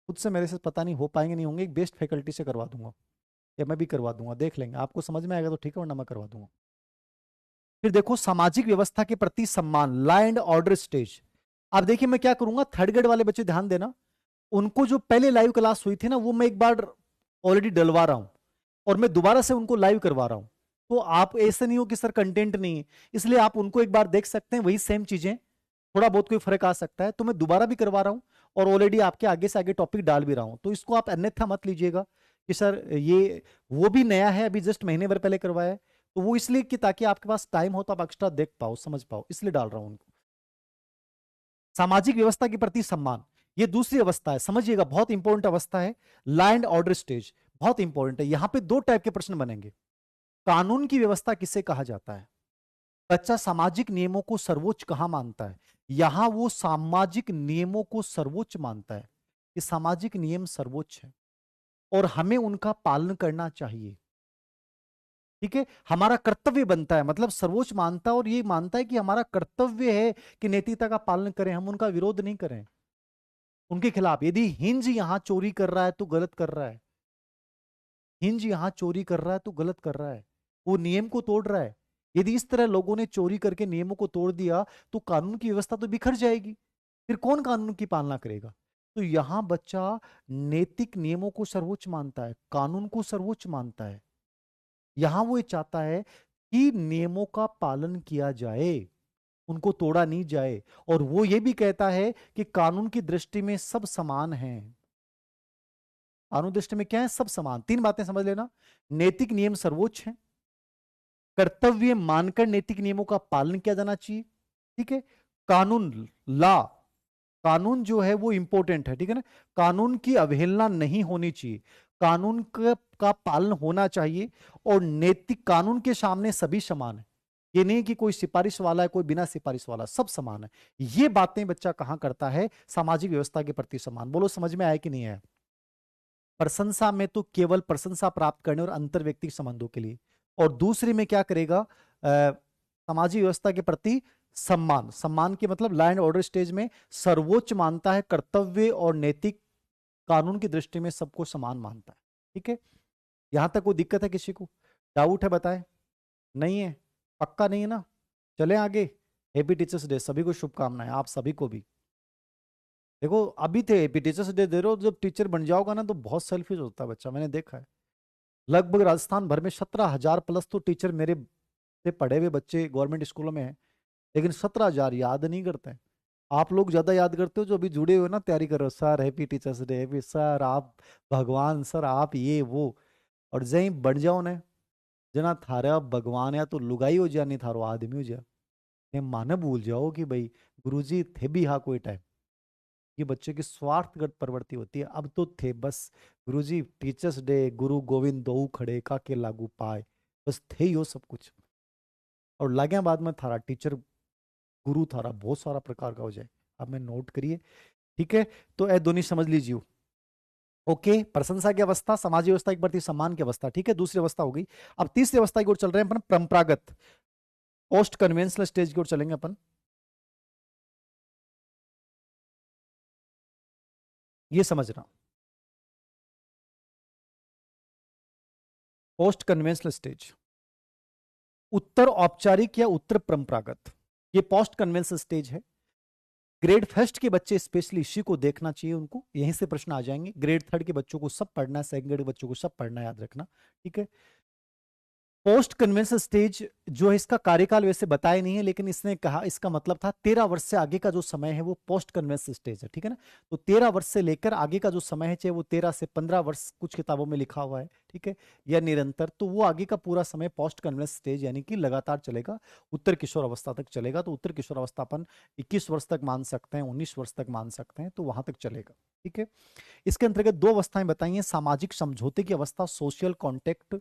खुद से, मेरे से पता नहीं हो पाएंगे नहीं होंगे, एक बेस्ट फैकल्टी से करवा दूंगा, या मैं भी करवा दूंगा, देख लेंगे, आपको समझ में आएगा तो ठीक है, वरना मैं करवा दूंगा। फिर देखो, सामाजिक व्यवस्था के प्रति सम्मान, लॉ एंड ऑर्डर स्टेज। अब देखिए मैं क्या करूंगा, थर्ड ग्रेड वाले बच्चे ध्यान देना, उनको जो पहले लाइव क्लास हुई थी ना, वो मैं एक बार ऑलरेडी डलवा रहा हूं, और मैं दोबारा से उनको लाइव करवा रहा हूं। तो आप ऐसे नहीं हो कि सर कंटेंट नहीं है, इसलिए आप उनको एक बार देख सकते हैं, वही सेम चीजें, थोड़ा बहुत कोई फर्क आ सकता है, तो मैं दोबारा भी करवा रहा हूं, और ऑलरेडी आपके आगे से आगे टॉपिक डाल भी रहा हूं, तो इसको आप अन्यथा मत लीजिएगा कि सर ये वो भी नया है, अभी जस्ट महीने भर पहले करवाया है, तो वो इसलिए कि ताकि आपके पास टाइम हो तो आप एक्स्ट्रा देख पाओ, समझ पाओ, इसलिए डाल रहा हूं उनको। सामाजिक व्यवस्था के प्रति सम्मान, ये दूसरी अवस्था है, समझिएगा, बहुत इंपॉर्टेंट अवस्था है, लॉ एंड ऑर्डर स्टेज, बहुत इंपॉर्टेंट है। यहां पे दो टाइप के प्रश्न बनेंगे। कानून की व्यवस्था किसे कहा जाता है, बच्चा सामाजिक नियमों को सर्वोच्च कहां मानता है, यहां वो सामाजिक नियमों को सर्वोच्च मानता है कि सामाजिक नियम सर्वोच्च है और हमें उनका पालन करना चाहिए। ठीक है, हमारा कर्तव्य बनता है, मतलब सर्वोच्च मानता है और ये मानता है कि हमारा कर्तव्य है कि नैतिकता का पालन करें, हम उनका विरोध नहीं करें उनके खिलाफ। यदि हिंज यहां चोरी कर रहा है तो गलत कर रहा है, हिंज यहां चोरी कर रहा है तो गलत कर रहा है, वो नियम को तोड़ रहा है। यदि इस तरह लोगों ने चोरी करके नियमों को तोड़ दिया तो कानून की व्यवस्था तो बिखर जाएगी, फिर कौन कानून की पालना करेगा। तो यहां बच्चा नैतिक नियमों को सर्वोच्च मानता है, कानून को सर्वोच्च मानता है। यहां वो ये चाहता है कि नियमों का पालन किया जाए, उनको तोड़ा नहीं जाए। और वो ये भी कहता है कि कानून की दृष्टि में सब समान हैं। कानून दृष्टि में क्या है? सब समान। तीन बातें समझ लेना, नैतिक नियम सर्वोच्च है, कर्तव्य मानकर नैतिक नियमों का पालन किया जाना चाहिए, ठीक है। कानून, लॉ, कानून जो है वो इंपॉर्टेंट है, ठीक है ना, कानून की अवहेलना नहीं होनी चाहिए, कानून का पालन होना चाहिए। और नैतिक कानून के सामने सभी समान है, ये नहीं कि कोई सिफारिश वाला है कोई बिना सिफारिश वाला, सब समान है। ये बातें बच्चा कहां करता है? सामाजिक व्यवस्था के प्रति समान। बोलो समझ में आया कि नहीं आया? प्रशंसा में तो केवल प्रशंसा प्राप्त करने और अंतर व्यक्तिगत संबंधों के लिए, और दूसरी में क्या करेगा? सामाजिक व्यवस्था के प्रति सम्मान। सम्मान के मतलब लॉ एंड ऑर्डर स्टेज में सर्वोच्च मानता है, कर्तव्य और नैतिक कानून की दृष्टि में सबको समान मानता है, ठीक है। यहां तक कोई दिक्कत है? किसी को डाउट है? बताए। नहीं है? पक्का नहीं है ना? चलें आगे। हैप्पी टीचर्स डे, सभी को शुभकामनाएं, आप सभी को भी। देखो अभी थे हैप्पी टीचर्स डे दे रहे हो, जब टीचर बन जाओगा ना तो बहुत सेल्फिश होता है बच्चा, मैंने देखा है। लगभग राजस्थान भर में 17,000 प्लस तो टीचर मेरे से पढ़े हुए बच्चे गवर्नमेंट स्कूलों में हैं, लेकिन 17,000 याद नहीं करते हैं। आप लोग ज्यादा याद करते हो जो अभी जुड़े हुए ना, तैयारी करो, sir happy teachers day, happy sir, आप भगवान, सर आप ये वो। और जही बढ़ जाओ ने, जना थारा भगवान या तो लुगाई हो जा, नहीं थारो आदमी हो जा, ये माने भूल जाओ कि भाई गुरुजी थे भी हाँ कोई टाइम। ये बच्चे की स्वार्थगत प्रवृत्ति होती है। अब तो थे बस गुरुजी, टीचर्स डे, गुरु गोविंद दो खड़े का के लागू पाए, बस थे ही हो सब कुछ। और लगे बाद में थारा टीचर गुरु थारा बहुत सारा प्रकार का हो जाए, अब मैं नोट करिए, ठीक है। तो ए दोनों समझ लीजिए। ओके, प्रशंसा की अवस्था, सामाजिक व्यवस्था के प्रति सम्मान की अवस्था, ठीक है, दूसरी अवस्था हो गई। अब तीसरी अवस्था की ओर चल रहे हैं अपन, परंपरागत, पोस्ट कन्वेंशनल स्टेज की ओर चलेंगे अपन। ये समझना, पोस्ट कन्वेंशनल स्टेज, उत्तर औपचारिक या उत्तर परंपरागत, ये पोस्ट कन्वेंशनल स्टेज है। ग्रेड फर्स्ट के बच्चे स्पेशली इसी को देखना चाहिए, उनको यहीं से प्रश्न आ जाएंगे। ग्रेड थर्ड के बच्चों को सब पढ़ना है, सेकंड ग्रेड के बच्चों को सब पढ़ना है, याद रखना, ठीक है। पोस्ट कन्वेंशनल स्टेज जो है, इसका कार्यकाल वैसे बताया नहीं है, लेकिन इसने कहा, इसका मतलब था 13 वर्ष से आगे का जो समय है वो पोस्ट कन्वेंशनल स्टेज है, ठीक है ना। तो 13 वर्ष से लेकर आगे का जो समय है, चाहे वो 13 से 15 वर्ष, कुछ किताबों में लिखा हुआ है, ठीक है, या निरंतर, तो वो आगे का पूरा समय पोस्ट कन्वेंशनल स्टेज यानी कि लगातार चलेगा, उत्तर किशोर अवस्था तक चलेगा। तो उत्तर किशोर अवस्था अपन 21 वर्ष तक मान सकते हैं, 19 वर्ष तक मान सकते हैं, तो वहां तक चलेगा, ठीक है। इसके अंतर्गत दो अवस्थाएं बताई हैं, सामाजिक समझौते की अवस्था, सोशल कॉन्टेक्ट,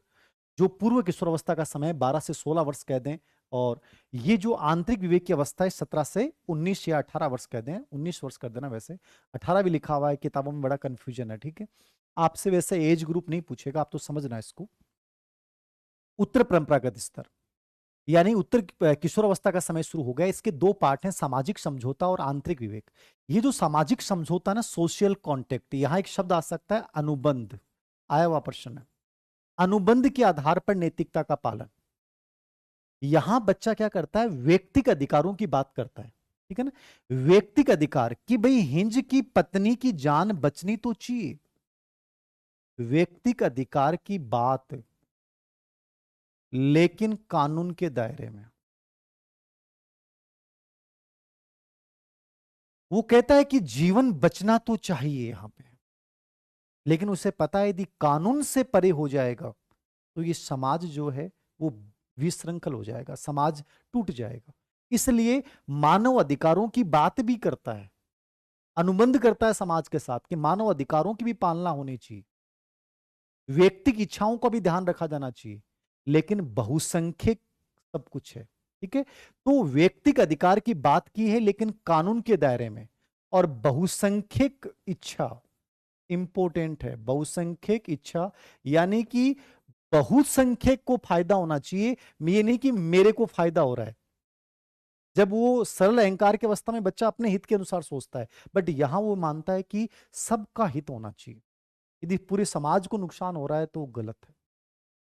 जो पूर्व किशोरावस्था का समय 12 से 16 वर्ष कह दें, और ये जो आंतरिक विवेक की अवस्था है 17 से 19 या 18 वर्ष कह दें, 19 वर्ष कर देना, वैसे 18 भी लिखा हुआ है किताबों में, बड़ा कंफ्यूजन है, ठीक है। आपसे वैसे एज ग्रुप नहीं पूछेगा, आप तो समझना इसको। उत्तर परंपरागत स्तर यानी उत्तर किशोरावस्था का समय शुरू हो गया। इसके दो पार्ट हैं, सामाजिक समझौता और आंतरिक विवेक। ये जो सामाजिक समझौता ना, सोशल कॉन्टेक्ट, यहां एक शब्द आ सकता है अनुबंध, आया हुआ प्रश्न है। अनुबंध के आधार पर नैतिकता का पालन, यहां बच्चा क्या करता है? व्यक्तिगत अधिकारों की बात करता है, ठीक है ना, व्यक्तिगत अधिकार कि भाई हिंज की पत्नी की जान बचनी तो चाहिए, व्यक्तिगत अधिकार की बात, लेकिन कानून के दायरे में। वो कहता है कि जीवन बचना तो चाहिए यहां पे, लेकिन उसे पता है यदि कानून से परे हो जाएगा तो ये समाज जो है वो विशृंखल हो जाएगा, समाज टूट जाएगा। इसलिए मानव अधिकारों की बात भी करता है, अनुबंध करता है समाज के साथ कि मानव अधिकारों की भी पालना होनी चाहिए, व्यक्तिगत इच्छाओं का भी ध्यान रखा जाना चाहिए, लेकिन बहुसंख्यक सब कुछ है, ठीक है। तो व्यक्तिगत अधिकार की बात की है लेकिन कानून के दायरे में, और बहुसंख्यक इच्छा इंपॉर्टेंट है, बहुसंख्यक इच्छा यानी कि बहुसंख्यक को फायदा होना चाहिए, ये नहीं कि मेरे को फायदा हो रहा है। जब वो सरल अहंकार की अवस्था में बच्चा अपने हित के अनुसार सोचता है, बट यहां वो मानता है कि सबका हित होना चाहिए। यदि पूरे समाज को नुकसान हो रहा है तो वो गलत है।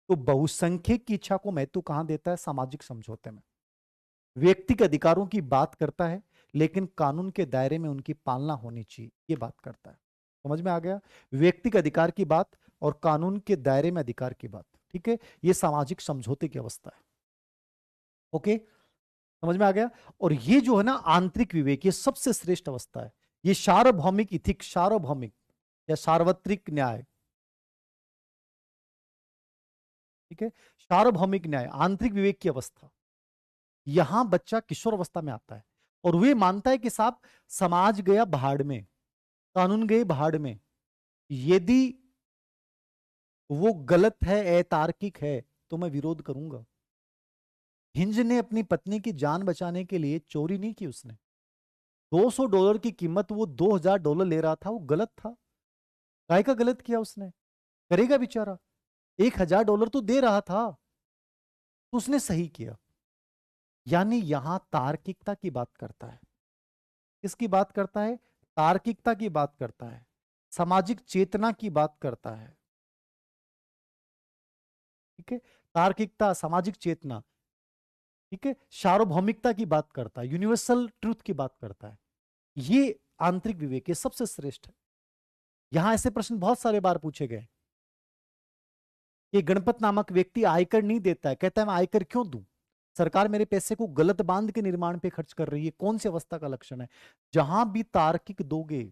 तो बहुसंख्यक की इच्छा को महत्व कहां देता है? सामाजिक समझौते में। व्यक्तिगत अधिकारों की बात करता है, लेकिन कानून के दायरे में उनकी पालना होनी चाहिए, ये बात करता है। समझ में आ गया? व्यक्तिगत अधिकार की बात और कानून के दायरे में अधिकार की बात, ठीक है, ये सामाजिक समझौते की अवस्था है। ओके, समझ में आ गया? और ये जो है ना आंतरिक विवेक, ये सबसे श्रेष्ठ अवस्था है। ये सार्वभौमिक इथिक, सार्वभौमिक या सार्वत्रिक न्याय, ठीक है, सार्वभौमिक न्याय, आंतरिक विवेक की अवस्था, यहां बच्चा किशोर अवस्था में आता है और वे मानता है कि साहब समाज गया भाड़ में, कानून गए भाड़ में, यदि वो गलत है, अतार्किक है, तो मैं विरोध करूंगा। हिंज ने अपनी पत्नी की जान बचाने के लिए चोरी नहीं की, उसने $200 की कीमत, वो $2000 ले रहा था, वो गलत था। काय का गलत किया उसने? करेगा बेचारा, $1000 तो दे रहा था, तो उसने सही किया। यानी यहां तार्किकता की बात करता है। किसकी बात करता है? तार्किकता की बात करता है, सामाजिक चेतना की बात करता है, ठीक है, तार्किकता, सामाजिक चेतना, ठीक है, सार्वभौमिकता की बात करता है, यूनिवर्सल ट्रूथ की बात करता है। ये आंतरिक विवेक, ये सबसे श्रेष्ठ है। यहां ऐसे प्रश्न बहुत सारे बार पूछे गए कि गणपत नामक व्यक्ति आयकर नहीं देता है, कहता है मैं आयकर क्यों दूं, सरकार मेरे पैसे को गलत बांध के निर्माण पे खर्च कर रही है, कौन सी अवस्था का लक्षण है? जहां भी तार्किक दोगे,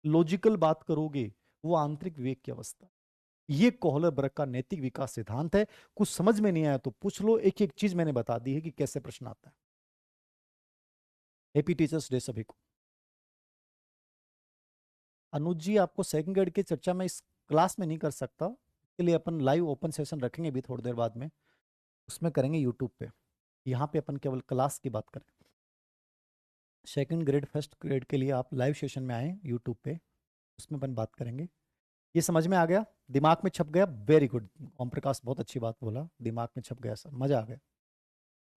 लॉजिकल बात करोगे, वो आंतरिक विवेक की अवस्था। ये कोहलरबर्ग का नैतिक विकास सिद्धांत है। कुछ समझ में नहीं आया तो पूछ लो, एक एक चीज मैंने बता दी है कि कैसे प्रश्न आता है। हैप्पी टीचर्स डे सभी को। अनुज जी, आपको सेकंड ग्रेड की चर्चा मैं इस क्लास में नहीं कर सकता, इसके लिए अपन लाइव ओपन सेशन रखेंगे भी थोड़ी देर बाद में, उसमें करेंगे यूट्यूब पे। यहाँ पे अपन केवल क्लास की बात करें। सेकंड ग्रेड फर्स्ट ग्रेड के लिए आप लाइव सेशन में आए यूट्यूब पे, उसमें अपन बात करेंगे। ये समझ में आ गया? दिमाग में छप गया? वेरी गुड ओम प्रकाश, बहुत अच्छी बात बोला, दिमाग में छप गया सर, मजा आ गया।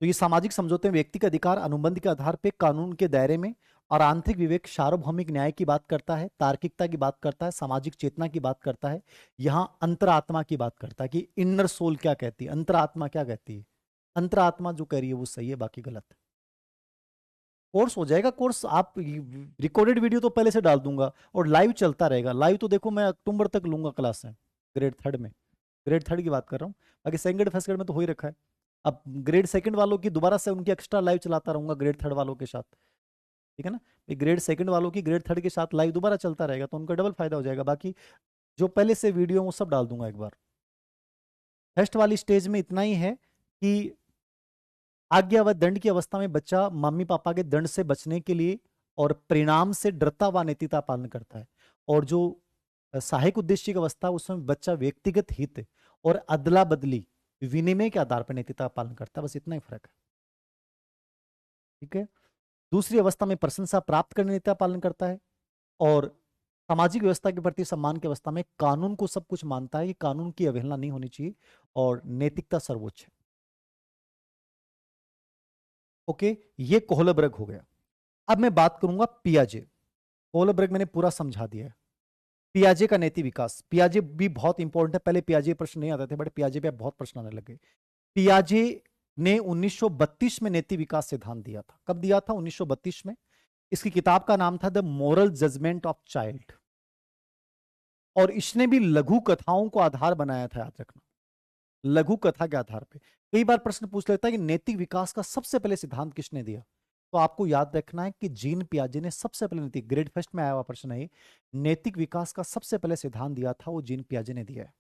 तो ये सामाजिक समझौते में व्यक्ति का अधिकार अनुबंध के आधार पे कानून के दायरे में, और आंतरिक विवेक सार्वभौमिक न्याय की बात करता है, तार्किकता की बात करता है, सामाजिक चेतना की बात करता है। यहां अंतरात्मा की बात करता है कि इनर सोल क्या कहती है, अंतरात्मा क्या कहती है। अंतरात्मा जो कह रही है वो सही है, बाकी गलत है। कोर्स हो जाएगा, कोर्स आप रिकॉर्डेड वीडियो तो पहले से डाल दूंगा और लाइव चलता रहेगा। लाइव तो देखो मैं अक्टूबर तक लूंगा क्लास है, ग्रेड थर्ड में, ग्रेड थर्ड की बात कर रहा हूँ, बाकी सेकंड ग्रेड फर्स्ट ग्रेड में तो हो ही रखा है। अब ग्रेड सेकंड वालों की दोबारा से उनकी एक्स्ट्रा लाइव चलाता रहूंगा ग्रेड थर्ड वालों के साथ, ठीक है ना? ग्रेड सेकंड वालों की ग्रेड थर्ड के साथ लाइव दोबारा चलता रहेगा, तो उनका डबल फायदा हो जाएगा। बाकी जो पहले से वीडियो वो सब डाल दूंगा एक बार। फर्स्ट वाली स्टेज में इतना ही है कि आज्ञा व दंड की अवस्था में बच्चा मम्मी पापा के दंड से बचने के लिए और परिणाम से डरता व नैतिकता पालन करता है, और जो सहायक उद्देश्य की अवस्था उसमें बच्चा व्यक्तिगत हित और अदला बदली विनिमय के आधार पर नैतिकता पालन करता है। बस इतना ही फर्क है, ठीक है। दूसरी अवस्था में प्रशंसा प्राप्त करने नैतिकता पालन करता है, और सामाजिक व्यवस्था के प्रति सम्मान की अवस्था में कानून को सब कुछ मानता है कि कानून की अवहेलना नहीं होनी चाहिए और नैतिकता सर्वोच्च है। ओके, ये कोहलबर्ग हो गया। अब मैं बात करूंगा पियाजे। कोहलबर्ग मैंने पूरा समझा दिया है। पियाजे का नैतिक विकास, पियाजे भी बहुत इंपॉर्टेंट है, पहले पियाजे प्रश्न नहीं आते थे, बट पियाजे पे बहुत प्रश्न आने लगे। पियाजे ने 1932 में नैतिक विकास सिद्धांत दिया था। कब दिया था? 1932 में। इसकी किताब का नाम था the moral judgement of child, और इसने भी लघु कथाओं को आधार बनाया था, याद रखना, लघु कथा के आधार पे। कई बार प्रश्न पूछ लेता है कि नैतिक विकास का सबसे पहले सिद्धांत किसने दिया, तो आपको याद रखना है कि जीन पियाजे ने सबसे पहले, नैतिक ग्रेड फर्स्ट में आया हुआ प्रश्न है, नैतिक विकास का सबसे पहले सिद्धांत दिया था वो जीन पियाजे ने दिया है,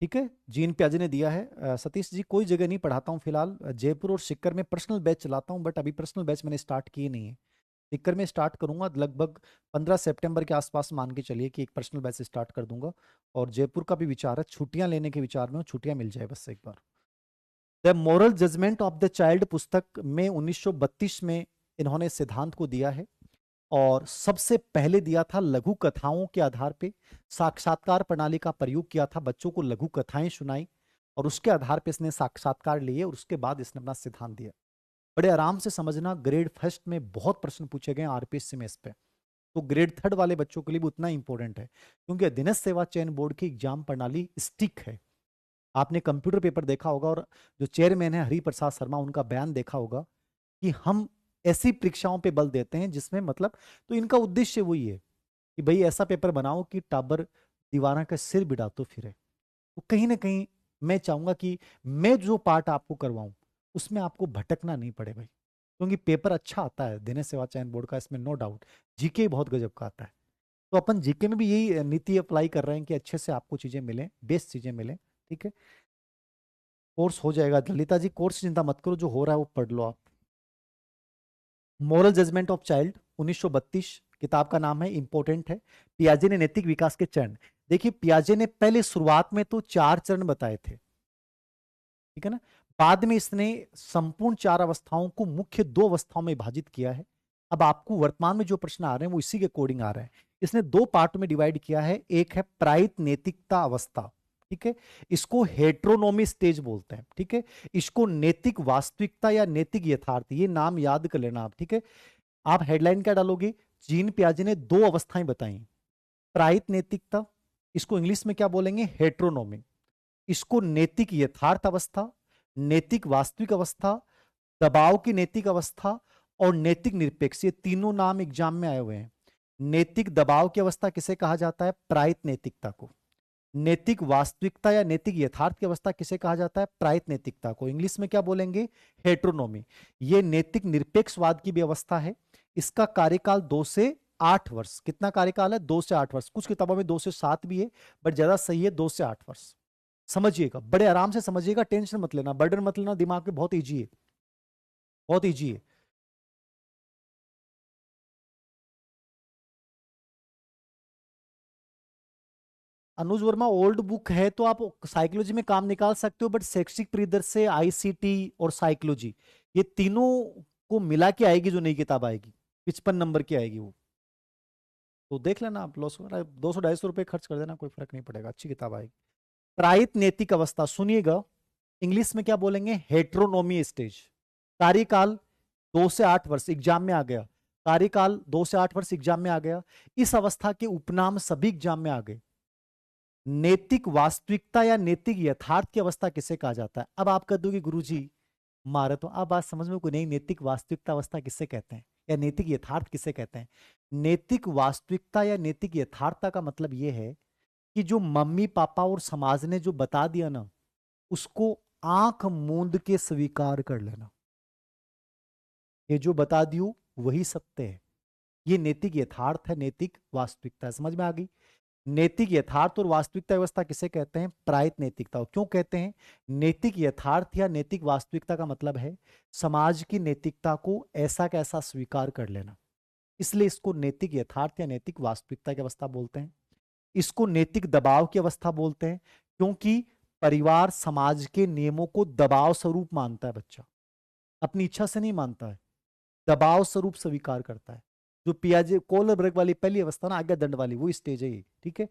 ठीक है, जीन पियाजे ने दिया है। सतीश जी, कोई जगह नहीं पढ़ाता हूँ फिलहाल, जयपुर और सिक्कर में पर्सनल बैच चलाता हूँ, बट अभी पर्सनल बैच मैंने स्टार्ट किए नहीं है। सिक्कर में स्टार्ट करूंगा लगभग 15 सितंबर के आसपास, मान के चलिए कि एक पर्सनल बैच स्टार्ट कर दूंगा। और जयपुर का भी विचार है, छुट्टियां लेने के विचार में, छुट्टियां मिल जाए बस एक बार। The moral judgement of the child पुस्तक में 1932 में इन्होंने सिद्धांत को दिया है, और सबसे पहले दिया था लघु कथाओं के आधार पे। साक्षात्कार प्रणाली का प्रयोग किया था, बच्चों को लघु कथाएं सुनाई और उसके आधार पे इसने साक्षात्कार लिए और उसके बाद इसने अपना सिद्धांत दिया। बड़े आराम से समझना, ग्रेड फर्स्ट में बहुत प्रश्न पूछे गए आरपीएससी में इस पे, तो ग्रेड थर्ड वाले बच्चों के लिए भी उतना इंपॉर्टेंट है, क्योंकि अधीनस्थ सेवा चयन बोर्ड की एग्जाम प्रणाली स्टिक है। आपने कंप्यूटर पेपर देखा होगा और जो चेयरमैन है हरिप्रसाद शर्मा, उनका बयान देखा होगा कि हम ऐसी परीक्षाओं पे बल देते हैं जिसमें मतलब, तो इनका उद्देश्य वही है कि भाई ऐसा पेपर बनाओ कि टाबर दीवाना का सिर बिड़ा तो फिरे। तो कहीं ना कहीं मैं चाहूंगा कि मैं जो पार्ट आपको करवाऊं उसमें आपको भटकना नहीं पड़े भाई, क्योंकि पेपर अच्छा आता है देने सेवा चयन बोर्ड का, इसमें नो डाउट। जीके बहुत गजब का आता है, तो अपन जीके में भी यही नीति अप्लाई कर रहे हैं कि अच्छे से आपको चीजें मिलें, बेस्ट चीजें मिलें। ठीक है, कोर्स हो जाएगा ललिता जी, कोर्स चिंता मत करो, जो हो रहा है वो पढ़ लो आप। मॉरल जजमेंट ऑफ चाइल्ड 1932 किताब का नाम है, इंपॉर्टेंट है। पियाजे ने नैतिक विकास के चरण, देखिए पियाजे ने पहले शुरुआत में तो 4 चरण बताए थे, ठीक है ना, बाद में इसने संपूर्ण 4 अवस्थाओं को मुख्य 2 अवस्थाओं में विभाजित किया है। अब आपको वर्तमान में जो प्रश्न आ रहे हैं वो इसी के अकॉर्डिंग आ रहे हैं। इसने 2 पार्ट में डिवाइड किया है, एक है प्रायित नैतिकता अवस्था, ठीक है, इसको हेट्रोनोमी स्टेज बोलते हैं, ठीक है, इसको नैतिक वास्तविकता या नैतिक यथार्थ, ये नाम याद कर लेना आप, ठीक है। आप हेडलाइन क्या डालोगे, जीन पियाजे ने 2 अवस्थाएं बताई, प्रायित नैतिकता, इसको इंग्लिश में क्या बोलेंगे, हेट्रोनोमी, इसको नैतिक यथार्थ अवस्था, नैतिक वास्तविक अवस्था, दबाव की नैतिक अवस्था और नैतिक निरपेक्ष, ये तीनों नाम एग्जाम में आए हुए हैं। नैतिक दबाव की अवस्था किसे कहा जाता है, प्रायित नैतिकता को। नैतिक वास्तविकता या नैतिक यथार्थ की अवस्था किसे कहा जाता है, प्रायित नैतिकता को। इंग्लिश में क्या बोलेंगे, हेट्रोनोमी। ये नैतिक निरपेक्षवाद की भी अवस्था है। इसका कार्यकाल 2 से 8 वर्ष, कितना कार्यकाल है, 2 से 8 वर्ष, कुछ किताबों में 2 से 7 भी है, बट ज्यादा सही है 2 से 8 वर्ष। समझिएगा, बड़े आराम से समझिएगा, टेंशन मत लेना, बर्डन मत लेना, दिमाग में बहुत इजी है, बहुत इजी है। अनुज वर्मा ओल्ड बुक है तो आप साइकोलॉजी में काम निकाल सकते हो, बट शैक्षिक परिदृश्य से आईसीटी और साइकोलॉजी, ये तीनों को मिला के आएगी जो नई किताब आएगी, 55 नंबर की आएगी वो, तो देख लेना आप, 200-250 रुपए खर्च कर देना, कोई फर्क नहीं पड़ेगा, अच्छी किताब आएगी। प्रायित नैतिक अवस्था सुनिएगा, इंग्लिश में क्या बोलेंगे, हेट्रोनोमी स्टेज। कार्यकाल 2 से 8 वर्ष, एग्जाम में आ गया, कार्यकाल 2 से 8 वर्ष एग्जाम में आ गया। इस अवस्था के उपनाम सभी एग्जाम में आ गए। नैतिक वास्तविकता या नैतिक यथार्थ की अवस्था किसे कहा जाता है। अब आप कह दोगे गुरुजी मारे तो, अब बात समझ में कोई नहीं, नैतिक वास्तविकता अवस्था किसे कहते हैं या नैतिक यथार्थ किसे कहते हैं। नैतिक वास्तविकता या नैतिक यथार्थता का मतलब यह है कि जो मम्मी पापा और समाज ने जो बता दिया ना, उसको आंख मूंद के स्वीकार कर लेना, ये जो बता दियो वही सत्य है। ये नैतिक यथार्थ है, नैतिक वास्तविकता है, समझ में आ गई। नैतिक यथार्थ और वास्तविकता व्यवस्था किसे कहते हैं, प्रायित नैतिकता। क्यों कहते हैं, नैतिक यथार्थ या नैतिक वास्तविकता का मतलब है समाज की नैतिकता को ऐसा कैसा स्वीकार कर लेना, इसलिए इसको नैतिक यथार्थ या नैतिक वास्तविकता की अवस्था बोलते हैं। इसको नैतिक दबाव की अवस्था बोलते हैं, क्योंकि परिवार समाज के नियमों को दबाव स्वरूप मानता है, बच्चा अपनी इच्छा से नहीं मानता है, दबाव स्वरूप स्वीकार करता है। जो पियाजे कोलरबर्ग वाली पहली अवस्था ना, आज्ञा दंड वाली, वो स्टेज है ये, ठीक है।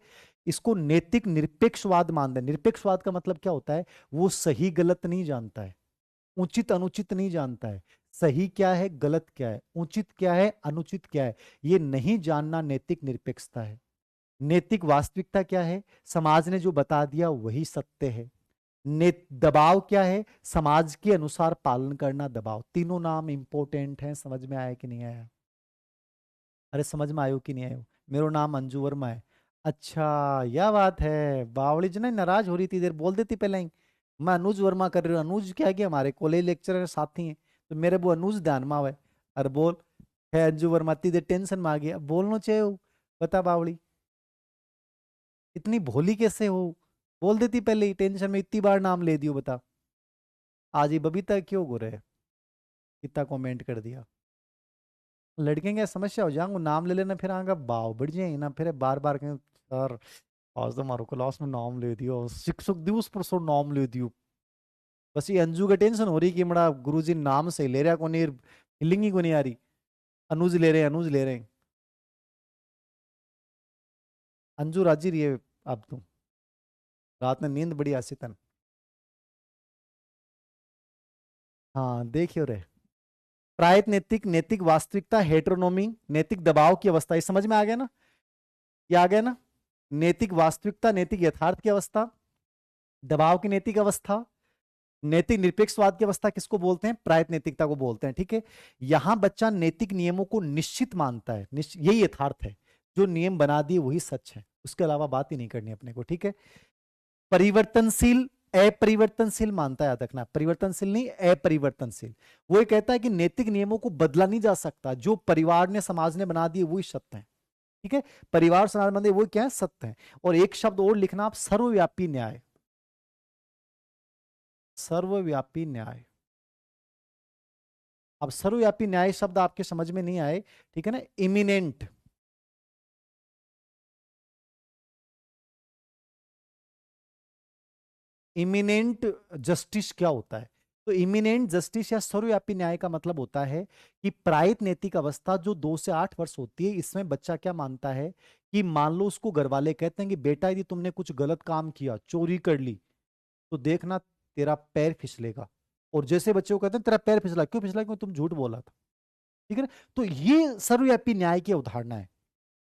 इसको नैतिक निरपेक्षवाद मानते हैं। निरपेक्षवाद का मतलब क्या होता है, वो सही गलत नहीं जानता है, उचित अनुचित नहीं जानता है, सही क्या है गलत क्या है, उचित क्या है अनुचित क्या है, ये नहीं जानना नैतिक निरपेक्षता है। नैतिक वास्तविकता क्या है, समाज ने जो बता दिया वही सत्य है। दबाव क्या है, समाज के अनुसार पालन करना दबाव। तीनों नाम इंपॉर्टेंट हैं, समझ में आया कि नहीं आया, अरे समझ में आयो कि नहीं आयो। मेरा नाम अंजू वर्मा है। अच्छा यह बात है, बावड़ी जी ना नाराज हो रही थी, देर बोल देती पहले ही, मैं अनुज वर्मा कर रही हूँ। अनुज क्या कि हमारे कॉलेज लेक्चरर साथी हैं, तो मेरे वो अनुज ध्यान में आवे, अरे बोल है अंजू वर्मा, इतनी देर टेंशन में आ गया, बोलना चाहिए हो। बता बावड़ी इतनी भोली कैसे हो, बोल देती पहले ही, टेंशन में इतनी बार नाम ले दियो, बता। आज ही बबीता क्यों गो रहे, कितना कमेंट कर दिया। लड़के क्या समस्या हो जाएंगे, नाम ले लेना, फिर आगे भाव बढ़ जाए ना, फिर बार बार कहें सर आज तो हमारे क्लास में नाम ले दियो, शिक्षक दिवस पर सो नाम ले दियो। बस ये अंजू का टेंशन हो रही कि बड़ा गुरुजी नाम से ले रहा को नहीं, फीलिंग ही को नहीं आ रही, अनुज ले रहे हैं अनुज ले रहे हैं। अंजू राजी रही है अब तुम, रात में नींद बड़ी आसितन। हाँ देखियो रे। प्रायत नैतिक, नैतिक वास्तविकता, हेटेरोनोमी, नैतिक दबाव की अवस्था, ये समझ में आ गया ना? ये आ गया ना? नैतिक वास्तविकता, नैतिक यथार्थ की अवस्था, दबाव की नैतिक अवस्था, नैतिक निरपेक्षवाद की अवस्था किसको बोलते हैं? प्रायत नैतिकता को बोलते हैं। ठीक है, यहां बच्चा नैतिक नियमों को निश्चित मानता है, यही यथार्थ है। जो नियम बना दिए वही सच है, उसके अलावा बात ही नहीं करनी अपने को। ठीक है, परिवर्तनशील, अपरिवर्तनशील मानता है, याद रखना, परिवर्तनशील नहीं, अपरिवर्तनशील। वो ये कहता है कि नैतिक नियमों को बदला नहीं जा सकता, जो परिवार ने समाज ने बना दिए वही सत्य है। ठीक है, परिवार समाज बना दिए वो क्या है? सत्य है। और एक शब्द और लिखना आप, सर्वव्यापी न्याय। सर्वव्यापी न्याय। अब सर्वव्यापी न्याय शब्द आपके समझ में नहीं आए, ठीक है ना? इमिनेंट, इमिनेंट जस्टिस क्या होता है? तो इमिनेंट जस्टिस या सर्वव्यापी न्याय का मतलब होता है कि प्रायित नैतिक अवस्था जो 2 से 8 वर्ष होती है, इसमें बच्चा क्या मानता है कि मान लो उसको घर वाले कहते हैं कि बेटा यदि तुमने कुछ गलत काम किया, चोरी कर ली, तो देखना तेरा पैर फिसलेगा। और जैसे बच्चे को कहते हैं तेरा पैर फिसला, क्यों फिसला? क्यों तुम झूठ बोला था। ठीक है ना? तो ये सर्वव्यापी न्याय की अवधारणा है।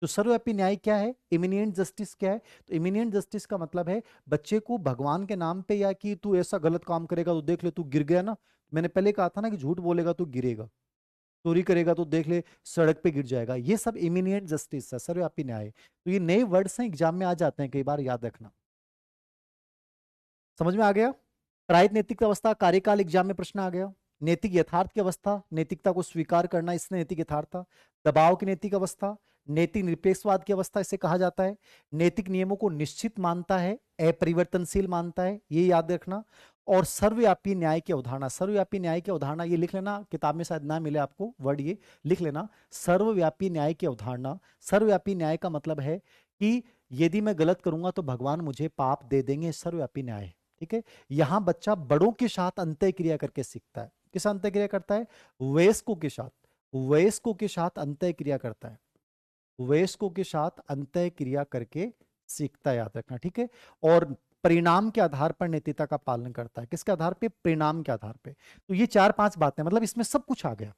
तो सर्वव्यापी न्याय क्या है? इमिनिएंट जस्टिस क्या है? तो इमिनिएंट जस्टिस का मतलब है बच्चे को भगवान के नाम पे, या कि तू ऐसा गलत काम करेगा तो देख ले तू गिर गया ना, मैंने पहले कहा था ना कि झूठ बोलेगा तो गिरेगा, चोरी करेगा तो देख ले सड़क पे गिर जाएगा, ये सब इमिनिएंट जस्टिस है, सर्वव्यापी न्याय। तो ये नए वर्ड्स हैं, एग्जाम में आ जाते हैं कई बार, याद रखना। समझ में आ गया? प्रायिक नैतिक अवस्था, कार्यकाल एग्जाम में प्रश्न आ गया। नैतिक यथार्थ की अवस्था, नैतिकता को स्वीकार करना, इसने नैतिक यथार्थ था। दबाव की नैतिक अवस्था, नैतिक निरपेक्षवाद की अवस्था इसे कहा जाता है। नैतिक नियमों को निश्चित मानता है, अपरिवर्तनशील मानता है, ये याद रखना। और सर्वव्यापी न्याय की अवधारणा, सर्वव्यापी न्याय की अवधारणा ये लिख लेना, किताब में शायद ना मिले आपको वर्ड, ये लिख लेना, सर्वव्यापी न्याय की अवधारणा। सर्वव्यापी न्याय का मतलब है कि यदि मैं गलत करूंगा तो भगवान मुझे पाप दे देंगे, सर्वव्यापी न्याय है। ठीक है, यहां बच्चा बड़ों के साथ अंतः क्रिया करके सीखता है। किस अंतः क्रिया करता है? वयस्कों के साथ, वयस्कों के साथ अंतः क्रिया करता है, वयस्कों के साथ अंतः क्रिया करके सीखता है, याद रखना। ठीक है, और परिणाम के आधार पर नैतिकता का पालन करता है। किसके आधार पे? परिणाम के आधार पे। तो ये 4-5 बातें, मतलब इसमें सब कुछ आ गया,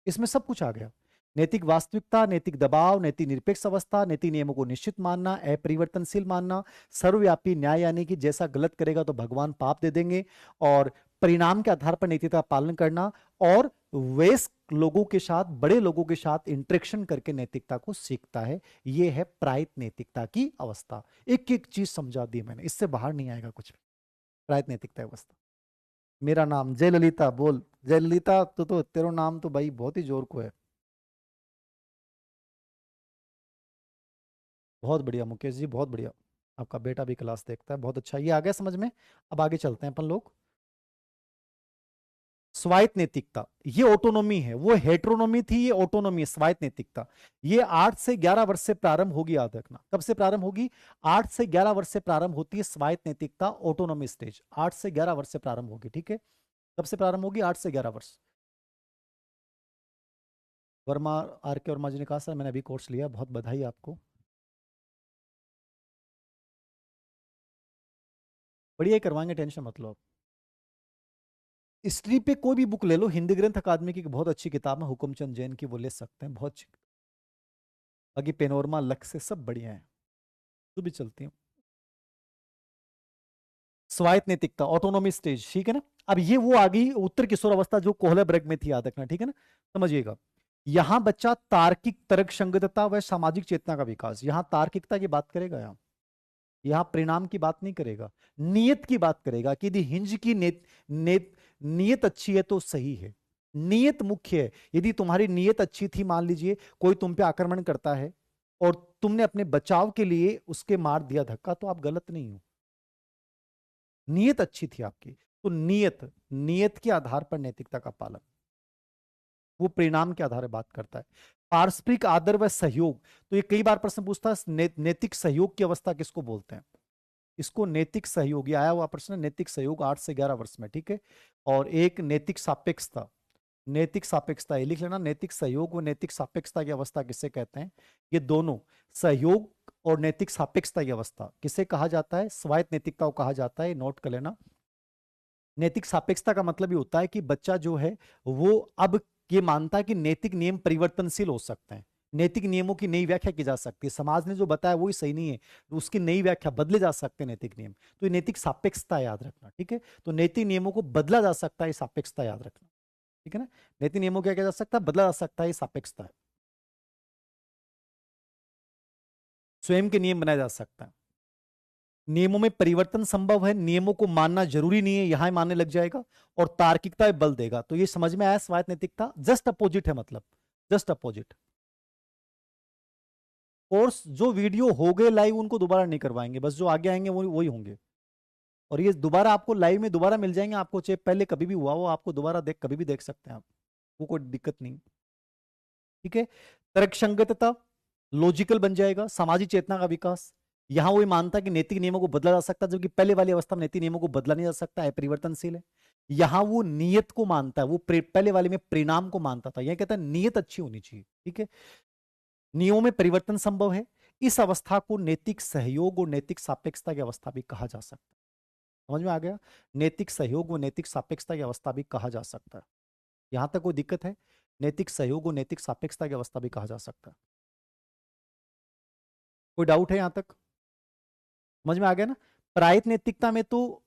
इसमें सब कुछ आ गया। नैतिक वास्तविकता, नैतिक दबाव, नैतिक निरपेक्ष अवस्था, नैतिक नियमों को निश्चित मानना, अपरिवर्तनशील मानना, सर्वव्यापी न्याय यानी कि जैसा गलत करेगा तो भगवान पाप दे देंगे, और परिणाम के आधार पर नैतिकता का पालन करना, और वयस्क लोगों के साथ, बड़े लोगों के साथ इंटरेक्शन करके नैतिकता को सीखता है। यह है प्रायित नैतिकता की अवस्था। एक एक चीज समझा दी मैंने, इससे बाहर नहीं आएगा कुछ भी। प्रायित नैतिकता अवस्था। मेरा नाम जय ललिता, बोल जय ललिता। तो तेरा नाम तो भाई बहुत ही जोर को है। बहुत बढ़िया मुकेश जी, बहुत बढ़िया। आपका बेटा भी क्लास देखता है, बहुत अच्छा, ये आ गया समझ में। अब आगे चलते हैं अपन लोग। स्वायत्त नैतिकता, ये ऑटोनॉमी है, वो हेट्रोनॉमी थी, ये ऑटोनॉमी है, स्वायत्त नैतिकता। ये 8 से 11 वर्ष से प्रारंभ होगी, याद रखना। कब से प्रारंभ होगी? 8 से 11 वर्ष से प्रारंभ होती है स्वायत्त नैतिकता, ऑटोनॉमी स्टेज 8 से 11 वर्ष से प्रारंभ होगी। ठीक है, कब से प्रारंभ होगी? 8 से 11 वर्ष। वर्मा, आर के वर्मा जी ने कहा सर मैंने अभी कोर्स लिया, बहुत बधाई आपको, बढ़िया ही करवाएंगे, टेंशन मत लो आप। हिस्ट्री पे कोई भी बुक ले लो, हिंदी ग्रंथ अकादमी की एक बहुत अच्छी किताब है, हुकुमचंद जैन की, वो ले सकते हैं, बहुत अच्छी। बाकी पेनोरमा, लक्ष्य से सब बढ़िया है, तो भी चलती है। स्वायत्त नैतिकता, ऑटोनॉमी स्टेज, ठीक है ना? अब ये वो आ गई उत्तर किशोर अवस्था जो कोहलबर्ग में थी, याद रखना, ठीक है ना? समझिएगा, यहां बच्चा तार्किक तर्क संगतता व सामाजिक चेतना का विकास, यहां तार्किकता की बात करेगा, यहां परिणाम की बात नहीं करेगा, नियत की बात करेगा कि यदि हिंज की नियत अच्छी है तो सही है। नियत मुख्य है। यदि तुम्हारी नियत अच्छी थी, मान लीजिए कोई तुम पे आक्रमण करता है और तुमने अपने बचाव के लिए उसके मार दिया धक्का, तो आप गलत नहीं हो, नियत अच्छी थी आपकी। तो नियत, नियत के आधार पर नैतिकता का पालन, वो परिणाम के आधार पर बात करता है। पारस्परिक आदर व सहयोग, तो ये कई बार प्रश्न पूछता है, नैतिक सहयोग की अवस्था किसको बोलते हैं? इसको नैतिक सहयोग, ये आया हुआ प्रश्न, नैतिक सहयोग 8 से 11 वर्ष में। ठीक है, और एक नैतिक सापेक्षता, नैतिक सापेक्षता ये लिख लेना, नैतिक सहयोग व नैतिक सापेक्षता की अवस्था किसे कहते हैं? ये दोनों, सहयोग और नैतिक सापेक्षता की अवस्था। किसे कहा जाता है? स्वायत्त नैतिकता को कहा जाता है, नोट कर लेना। नैतिक सापेक्षता का मतलब ये होता है कि बच्चा जो है वो अब ये मानता है कि नैतिक नियम परिवर्तनशील हो सकते हैं, नैतिक नियमों की नई व्याख्या की जा सकती है, समाज ने जो बताया वही सही नहीं है, तो उसकी नई व्याख्या बदले जा सकते हैं नैतिक नियम। तो ये नैतिक सापेक्षता याद रखना, ठीक है। तो नैतिक नियमों को बदला जा सकता है, सापेक्षता याद रखना, ठीक है ना। नैतिक नियमों को क्या किया जा सकता है? बदला जा सकता है, सापेक्षता है। स्वयं के नियम बनाया जा सकता है। नियमों में परिवर्तन संभव है, नियमों को मानना जरूरी नहीं है, यहां मानने लग जाएगा, और तार्किकता पे बल देगा। तो ये समझ में आया स्वायत्त नैतिकता, जस्ट अपोजिट है, मतलब जस्ट अपोजिट। कोर्स जो वीडियो हो गए लाइव उनको दोबारा नहीं करवाएंगे, बस जो आगे आएंगे वो वही होंगे, और ये दोबारा आपको लाइव में दोबारा मिल जाएंगे, आपको चाहे पहले कभी भी हुआ हो, आपको दोबारा देख कभी भी देख सकते हैं आप, वो कोई दिक्कत नहीं, ठीक है। तर्क संगतता, लॉजिकल बन जाएगा। सामाजिक चेतना का विकास, यहां वो मानता है कि नैतिक नियमों को बदला जा सकता है, जबकि पहले वाली अवस्था में नैतिक नियमों को बदला नहीं जा सकता है, परिवर्तनशील है। यहां वो नियत को मानता है, वो पहले वाले में परिणाम को मानता था, यह कहता है नियत अच्छी होनी चाहिए, ठीक है। नियमों में परिवर्तन संभव है, इस अवस्था को नैतिक सहयोग और नैतिक सापेक्षता की अवस्था भी कहा जा सकता है। समझ में आ गया? नैतिक सहयोग और नैतिक सापेक्षता की अवस्था भी कहा जा सकता है। यहां तक कोई दिक्कत है? नैतिक सहयोग और नैतिक सापेक्षता की अवस्था भी कहा जा सकता है। कोई डाउट है यहां तक? समझ में आ गया ना? प्रायित नैतिकता में तो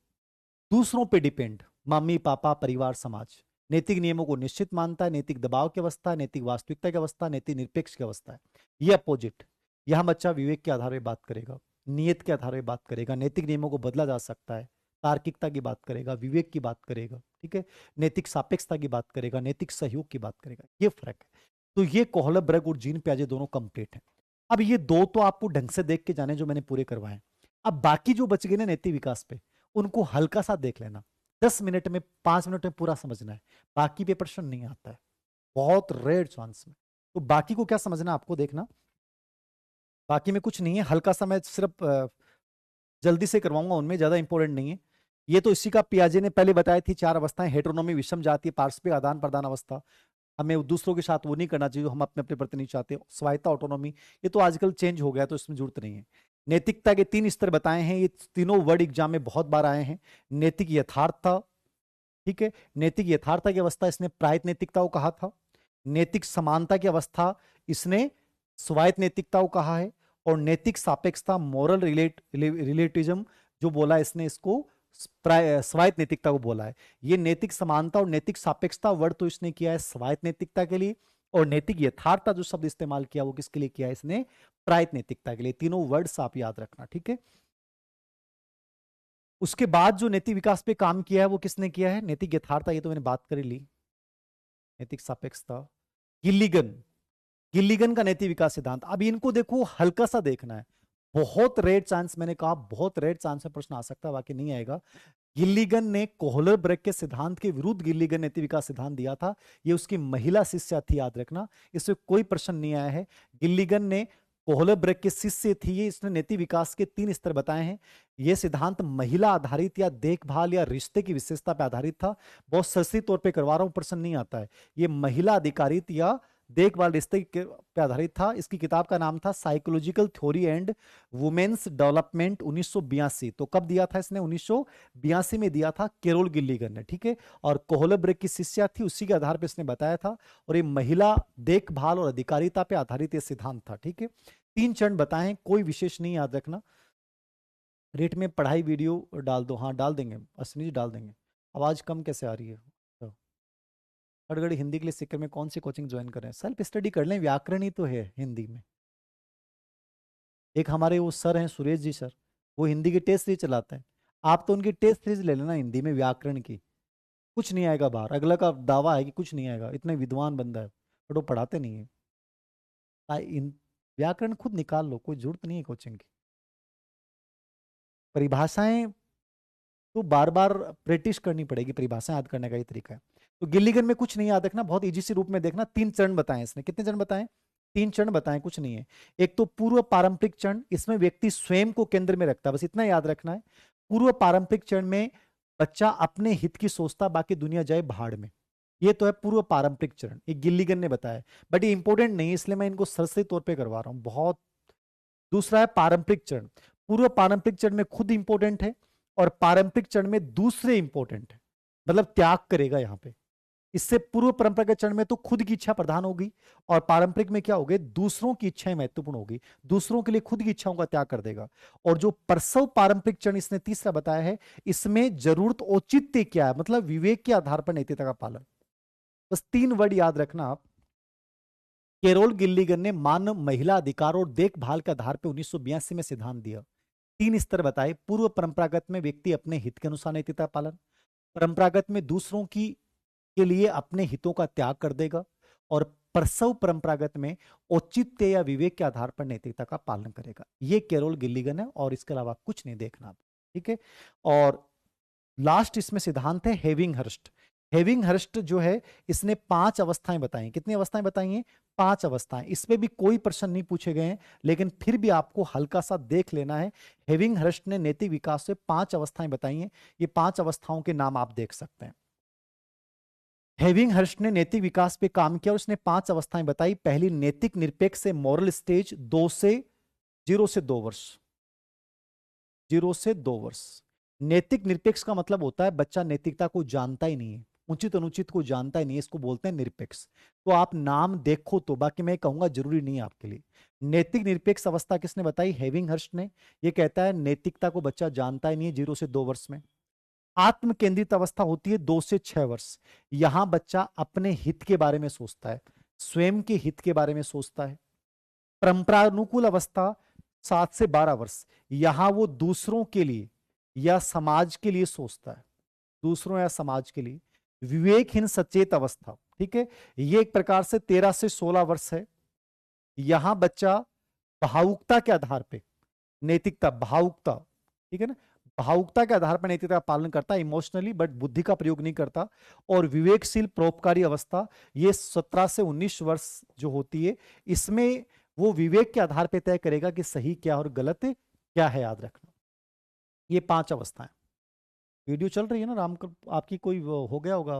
दूसरों पे डिपेंड, मम्मी पापा परिवार समाज, नैतिक नियमों को निश्चित मानता है, नैतिक दबाव की अवस्था, नैतिक वास्तविकता की अवस्था, नैतिक निरपेक्ष की अवस्था है। ये अपोजिट। यहां बच्चा विवेक के आधार पर बात करेगा, नियत के आधार पर बात करेगा, नैतिक नियमों को बदला जा सकता है, तार्किकता की बात करेगा, विवेक की बात करेगा, ठीक है, नैतिक सापेक्षता की बात करेगा, नैतिक सहयोग की बात करेगा। ये फर्क है। तो ये कोहलर ब्रग और जीन पियाजे दोनों कंप्लीट हैं। अब ये दो तो आपको ढंग से देख के जाने जो मैंने पूरे करवाए। अब बाकी जो बच गए ना नैतिक विकास पे, उनको हल्का सा देख लेना, 10 मिनट में 5 मिनट में पूरा समझना है, बाकी पे प्रश्न नहीं आता है, बहुत रेयर चांस में। तो बाकी को क्या समझना आपको, देखना बाकी में कुछ नहीं है, हल्का सा मैं सिर्फ जल्दी से करवाऊंगा, उनमें ज्यादा इंपॉर्टेंट नहीं है। ये तो इसी का पियाजे ने पहले बताई थी, 4 अवस्थाएं, हेटेरोनॉमी विषम जातीय पारस्परिक आदान प्रदान अवस्था, हमें दूसरों के साथ वो नहीं करना चाहिए, हम अपने अपने प्रति नहीं चाहते, स्वायत्ता ऑटोनॉमी, ये तो आजकल चेंज हो गया तो इसमें जरूरत नहीं है। नैतिकता के 3 स्तर बताए हैं, ये तीनों वर्ड एग्जाम में बहुत बार आए हैं। नैतिक यथार्थता, ठीक है, नैतिक यथार्थता की अवस्था इसने प्रायित नैतिकता को कहा था। नैतिक समानता की अवस्था इसने स्वायत्त नैतिकता को कहा है। और नैतिक सापेक्षता मॉरल रिलेटिविज्म जो बोला इसने, इसको स्वायत्त नैतिकता को बोला है। ये नैतिक समानता और नैतिक सापेक्षता वर्ड तो इसने किया है स्वायत्त नैतिकता के लिए, और नैतिक यथार्थता जो शब्द इस्तेमाल किया वो किसके लिए किया है इसने? प्रायित नैतिकता के लिए। तीनों वर्ड्स आप याद रखना, ठीक है। उसके बाद जो नैतिक विकास पे काम किया है वो किसने किया है? नैतिक यथार्थता, ये तो मैंने बात कर ली। नैतिक सापेक्षता, गिल्लिगन, गिल्लिगन का नैतिक विकास सिद्धांत। अब इनको देखो, हल्का सा देखना है, बहुत रेयर चांस, मैंने कहा बहुत रेयर चांस में प्रश्न आ सकता है, बाकी नहीं आएगा। गिल्लिगन ने कोहलर ब्रेक के सिद्धांत के विरुद्ध गिल्लिगन नैतिक विकास सिद्धांत दिया था, ये उसकी महिला शिष्या थी, याद रखना, इससे कोई प्रश्न नहीं आया है। गिल्लिगन ने कोहलर ब्रेक के शिष्य थी ये, इसने नैतिक विकास के 3 स्तर बताए हैं। यह सिद्धांत महिला आधारित या देखभाल या रिश्ते की विशेषता पर आधारित था। बहुत सरसरी तौर पे करवा रहा हूं, प्रश्न नहीं आता है। ये महिला अधिकारित या देखभाल रिश्ते पे आधारित था। इसकी किताब का नाम था psychological theory and women's development, 1982। तो कब दिया था इसने? 1982 में दिया था, कैरोल गिल्लिगन ने, ठीक है। और कोहलर ब्रेक की शिष्या थी, उसी के आधार पर इसने बताया था। और ये महिला देखभाल और अधिकारिता पे आधारित ये सिद्धांत था, ठीक है। 3 चरण बताए, कोई विशेष नहीं, याद रखना। रेट में पढ़ाई वीडियो डाल दो, हाँ डाल देंगे, असनी डाल देंगे। आवाज कम कैसे आ रही है? गड़गड़ी हिंदी के लिए सिक्कर में कौन सी कोचिंग ज्वाइन करें? सेल्फ स्टडी कर लें, व्याकरण ही तो है हिंदी में। एक हमारे वो सर हैं सुरेश जी सर, वो हिंदी की टेस्ट सीरीज चलाते हैं, आप तो उनकी टेस्ट सीरीज ले लेना हिंदी में व्याकरण की, कुछ नहीं आएगा बाहर। अगला का दावा है कि कुछ नहीं आएगा, इतने विद्वान बंदा है, बट वो पढ़ाते नहीं है। व्याकरण खुद निकाल लो, कोई जरूरत नहीं है कोचिंग की। परिभाषाएं तो बार बार प्रैक्टिस करनी पड़ेगी, परिभाषाएं याद करने का ये तरीका है। तो गिल्लिगन में कुछ नहीं याद रखना, बहुत इजी से रूप में देखना। 3 चरण बताएं इसने, कितने चरण बताएं? 3 चरण बताएं, कुछ नहीं है। एक तो पूर्व पारंपरिक चरण, इसमें व्यक्ति स्वयं को केंद्र में रखता है, बस इतना याद रखना है। पूर्व पारंपरिक चरण में बच्चा अपने हित की सोचता, बाकी दुनिया जाए भाड़ में, ये तो है पूर्व पारंपरिक चरण, ये गिल्लिगन ने बताया। बट ये इंपॉर्टेंट नहीं है, इसलिए मैं इनको सरसरी तौर पर करवा रहा हूं, बहुत दूसरा है पारंपरिक चरण। पूर्व पारंपरिक चरण में खुद इंपॉर्टेंट है और पारंपरिक चरण में दूसरे इंपॉर्टेंट है, मतलब त्याग करेगा यहां पे। इससे पूर्व परंपरागत चरण में तो खुद की इच्छा प्रधान होगी और पारंपरिक में क्या होगी, दूसरों की इच्छाएं महत्वपूर्ण होगी, दूसरों के लिए खुद की इच्छाओं का त्याग कर देगा। और जो परसव पारंपरिक चरण इसने तीसरा बताया है, इसमें जरूरत औचित्य क्या है, मतलब विवेक के आधार पर नैतिकता का पालन। बस 3 वर्ड याद रखना आप। कैरोल गिल्लिगन ने मानव, महिला अधिकार और देखभाल के आधार पर 1982 में सिद्धांत दिया। 3 स्तर बताए। पूर्व परंपरागत में व्यक्ति अपने हित के अनुसार नैतिकता पालन, परंपरागत में दूसरों की के लिए अपने हितों का त्याग कर देगा, और प्रसव परंपरागत में औचित्य या विवेक के आधार पर नैतिकता का पालन करेगा। ये कैरोल गिल्लिगन है और इसके अलावा कुछ नहीं देखना, ठीक है। और लास्ट इसमें सिद्धांत है हेविंगहर्स्ट। हेविंगहर्स्ट जो है, इसने 5 अवस्थाएं बताई। कितनी अवस्थाएं बताई हैं? 5 अवस्थाएं। इसमें भी कोई प्रश्न नहीं पूछे गए हैं, लेकिन फिर भी आपको हल्का सा देख लेना है। हेविंगहर्स्ट ने नैतिक विकास से 5 अवस्थाएं बताई हैं। ये 5 अवस्थाओं के नाम आप देख सकते हैं। हेविंगहर्स्ट ने नैतिक विकास पे काम किया और उसने 5 अवस्थाएं बताई। पहली, नैतिक निरपेक्ष से मॉरल स्टेज, 0 से 2 वर्ष। 0 से 2 वर्ष। नैतिक निरपेक्ष का मतलब होता है बच्चा नैतिकता को जानता ही नहीं है, उचित अनुचित को जानता ही नहीं है, इसको बोलते हैं निरपेक्ष। तो आप नाम देखो तो, बाकी मैं कहूंगा जरूरी नहीं है आपके लिए। नैतिक निरपेक्ष अवस्था किसने बताई? हेविंगहर्स्ट ने। यह कहता है नैतिकता को बच्चा जानता ही नहीं है 0 से 2 वर्ष में। आत्म केंद्रित अवस्था होती है 2 से 6 वर्ष। यहां बच्चा अपने हित के बारे में सोचता है, स्वयं के हित के बारे में सोचता है। परंपरानुकूल अवस्था 7 से 12 वर्ष। यहां वो दूसरों के लिए या समाज के लिए सोचता है, दूसरों या समाज के लिए। विवेकहीन सचेत अवस्था, ठीक है, ये एक प्रकार से 13 से 16 वर्ष है। यहां बच्चा भावुकता के आधार पे नैतिकता, भावुकता, ठीक है ना, भावुकता के आधार पर नैतिकता का पालन करता है इमोशनली, बट बुद्धि का प्रयोग नहीं करता। और विवेकशील परोपकारी अवस्था, ये 17 से 19 वर्ष जो होती है, इसमें वो विवेक के आधार पर तय करेगा कि सही क्या और गलत क्या है। याद रखना, ये 5 अवस्थाएं। वीडियो चल रही है ना राम, आपकी कोई हो गया होगा,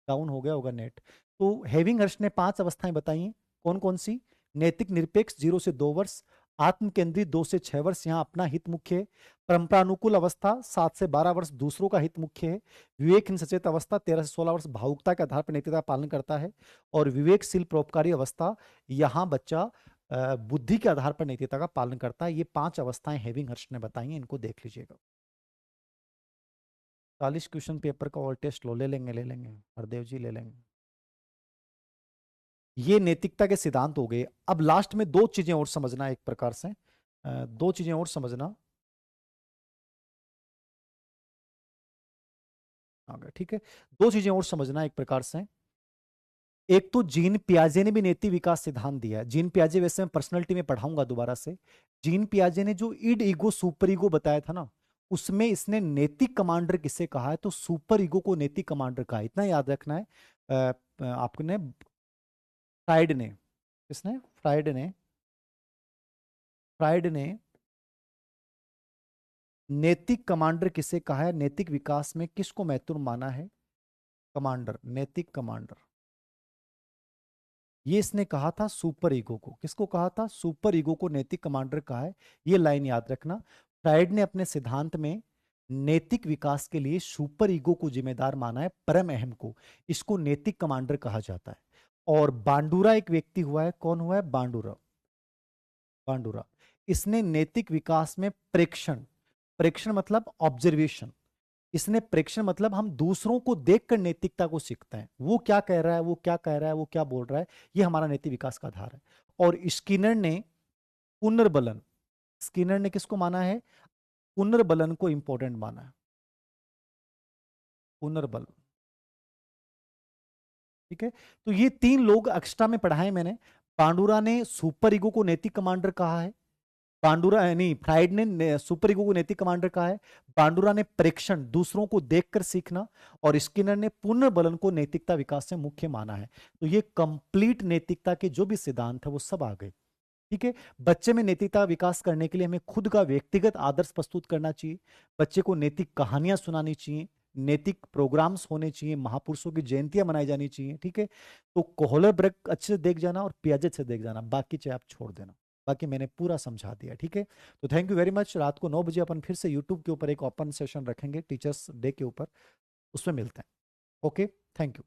डाउन हो गया होगा नेट। तो हेविंगहर्स्ट ने 5 अवस्थाएं बताई हैं। कौन कौन सी? नैतिक निरपेक्ष 0 से 2 वर्ष, आत्म केंद्रित 2 से 6 वर्ष, यहां अपना हित मुख्य है। परंपरानुकूल अवस्था 7 से 12 वर्ष, दूसरों का हित मुख्य है। विवेकहीन सचेत अवस्था 13 से 16 वर्ष, भावुकता के आधार पर नैतिकता का पालन करता है। और विवेकशील परोपकारी अवस्था, यहां बच्चा बुद्धि के आधार पर नैतिकता का पालन करता है। ये 5 अवस्थाएं हेविंगहर्स्ट ने बताई हैं, इनको देख लीजिएगा। 40 क्वेश्चन पेपर का और टेस्ट लो, ले लेंगे हरदेव जी, ले लेंगे। ये नैतिकता के सिद्धांत हो गए। अब लास्ट में 2 चीजें और समझना एक प्रकार से, 2 चीजें और समझना, ठीक है। 2 चीजें और समझना एक प्रकार से। एक तो जीन पियाजे ने भी नैतिक विकास सिद्धांत दिया है। जीन पियाजे वैसे मैं पर्सनैलिटी में पढ़ाऊंगा दोबारा से। जीन पियाजे ने जो इड ईगो सुपर ईगो बताया था ना, उसमें इसने नैतिक कमांडर किसे कहा है, तो सुपर ईगो को नैतिक कमांडर कहा है। इतना याद रखना है। आपने फ्राइड ने, किसने? फ्राइड ने नैतिक कमांडर किसे कहा है, नैतिक विकास में किसको महत्वपूर्ण माना है? कमांडर, नैतिक कमांडर। ये इसने कहा था सुपर ईगो को। किसको कहा था? सुपर ईगो को नैतिक कमांडर कहा है। ये लाइन याद रखना। फ्राइड ने अपने सिद्धांत में नैतिक विकास के लिए सुपर ईगो को जिम्मेदार माना है, परम अहम को। इसको नैतिक कमांडर कहा जाता है। और बांडुरा एक व्यक्ति हुआ है। कौन हुआ है? बांडुरा। बांडुरा, इसने नैतिक विकास में प्रेक्षण, प्रेक्षण मतलब ऑब्जर्वेशन, इसने प्रेक्षण मतलब हम दूसरों को देखकर नैतिकता को सीखते हैं। वो क्या कह रहा है, वो क्या कह रहा है, वो क्या बोल रहा है, ये हमारा नैतिक विकास का आधार है। और स्किनर ने पुनर्बलन, स्किनर ने किसको माना है? पुनर्बलन को इंपॉर्टेंट माना है। पुनर्बल, ठीक है। तो ये 3 लोग एक्स्ट्रा में पढ़ाए मैंने। पांडुरा ने सुपर ईगो को नैतिक कमांडर कहा है। पांडुरा नहीं, फ्राइड ने सुपर ईगो को नैतिक कमांडर कहा है। पांडुरा ने प्रेक्षण, दूसरों को देखकर सीखना, और स्किनर ने पुनर्बलन को नैतिकता विकास से मुख्य माना है। तो ये कंप्लीट नैतिकता के जो भी सिद्धांत है वो सब आ गए, ठीक है। बच्चे में नैतिकता विकास करने के लिए हमें खुद का व्यक्तिगत आदर्श प्रस्तुत करना चाहिए। बच्चे को नैतिक कहानियां सुनानी चाहिए, नैतिक प्रोग्राम्स होने चाहिए, महापुरुषों की जयंतियां मनाई जानी चाहिए, ठीक है। तो कोहलर ब्रेक अच्छे से देख जाना और पियाजे से देख जाना, बाकी चाहे आप छोड़ देना। बाकी मैंने पूरा समझा दिया, ठीक है। तो थैंक यू वेरी मच। रात को 9 बजे अपन फिर से यूट्यूब के ऊपर एक ओपन सेशन रखेंगे टीचर्स डे के ऊपर, उसमें मिलते हैं। Okay, thank you.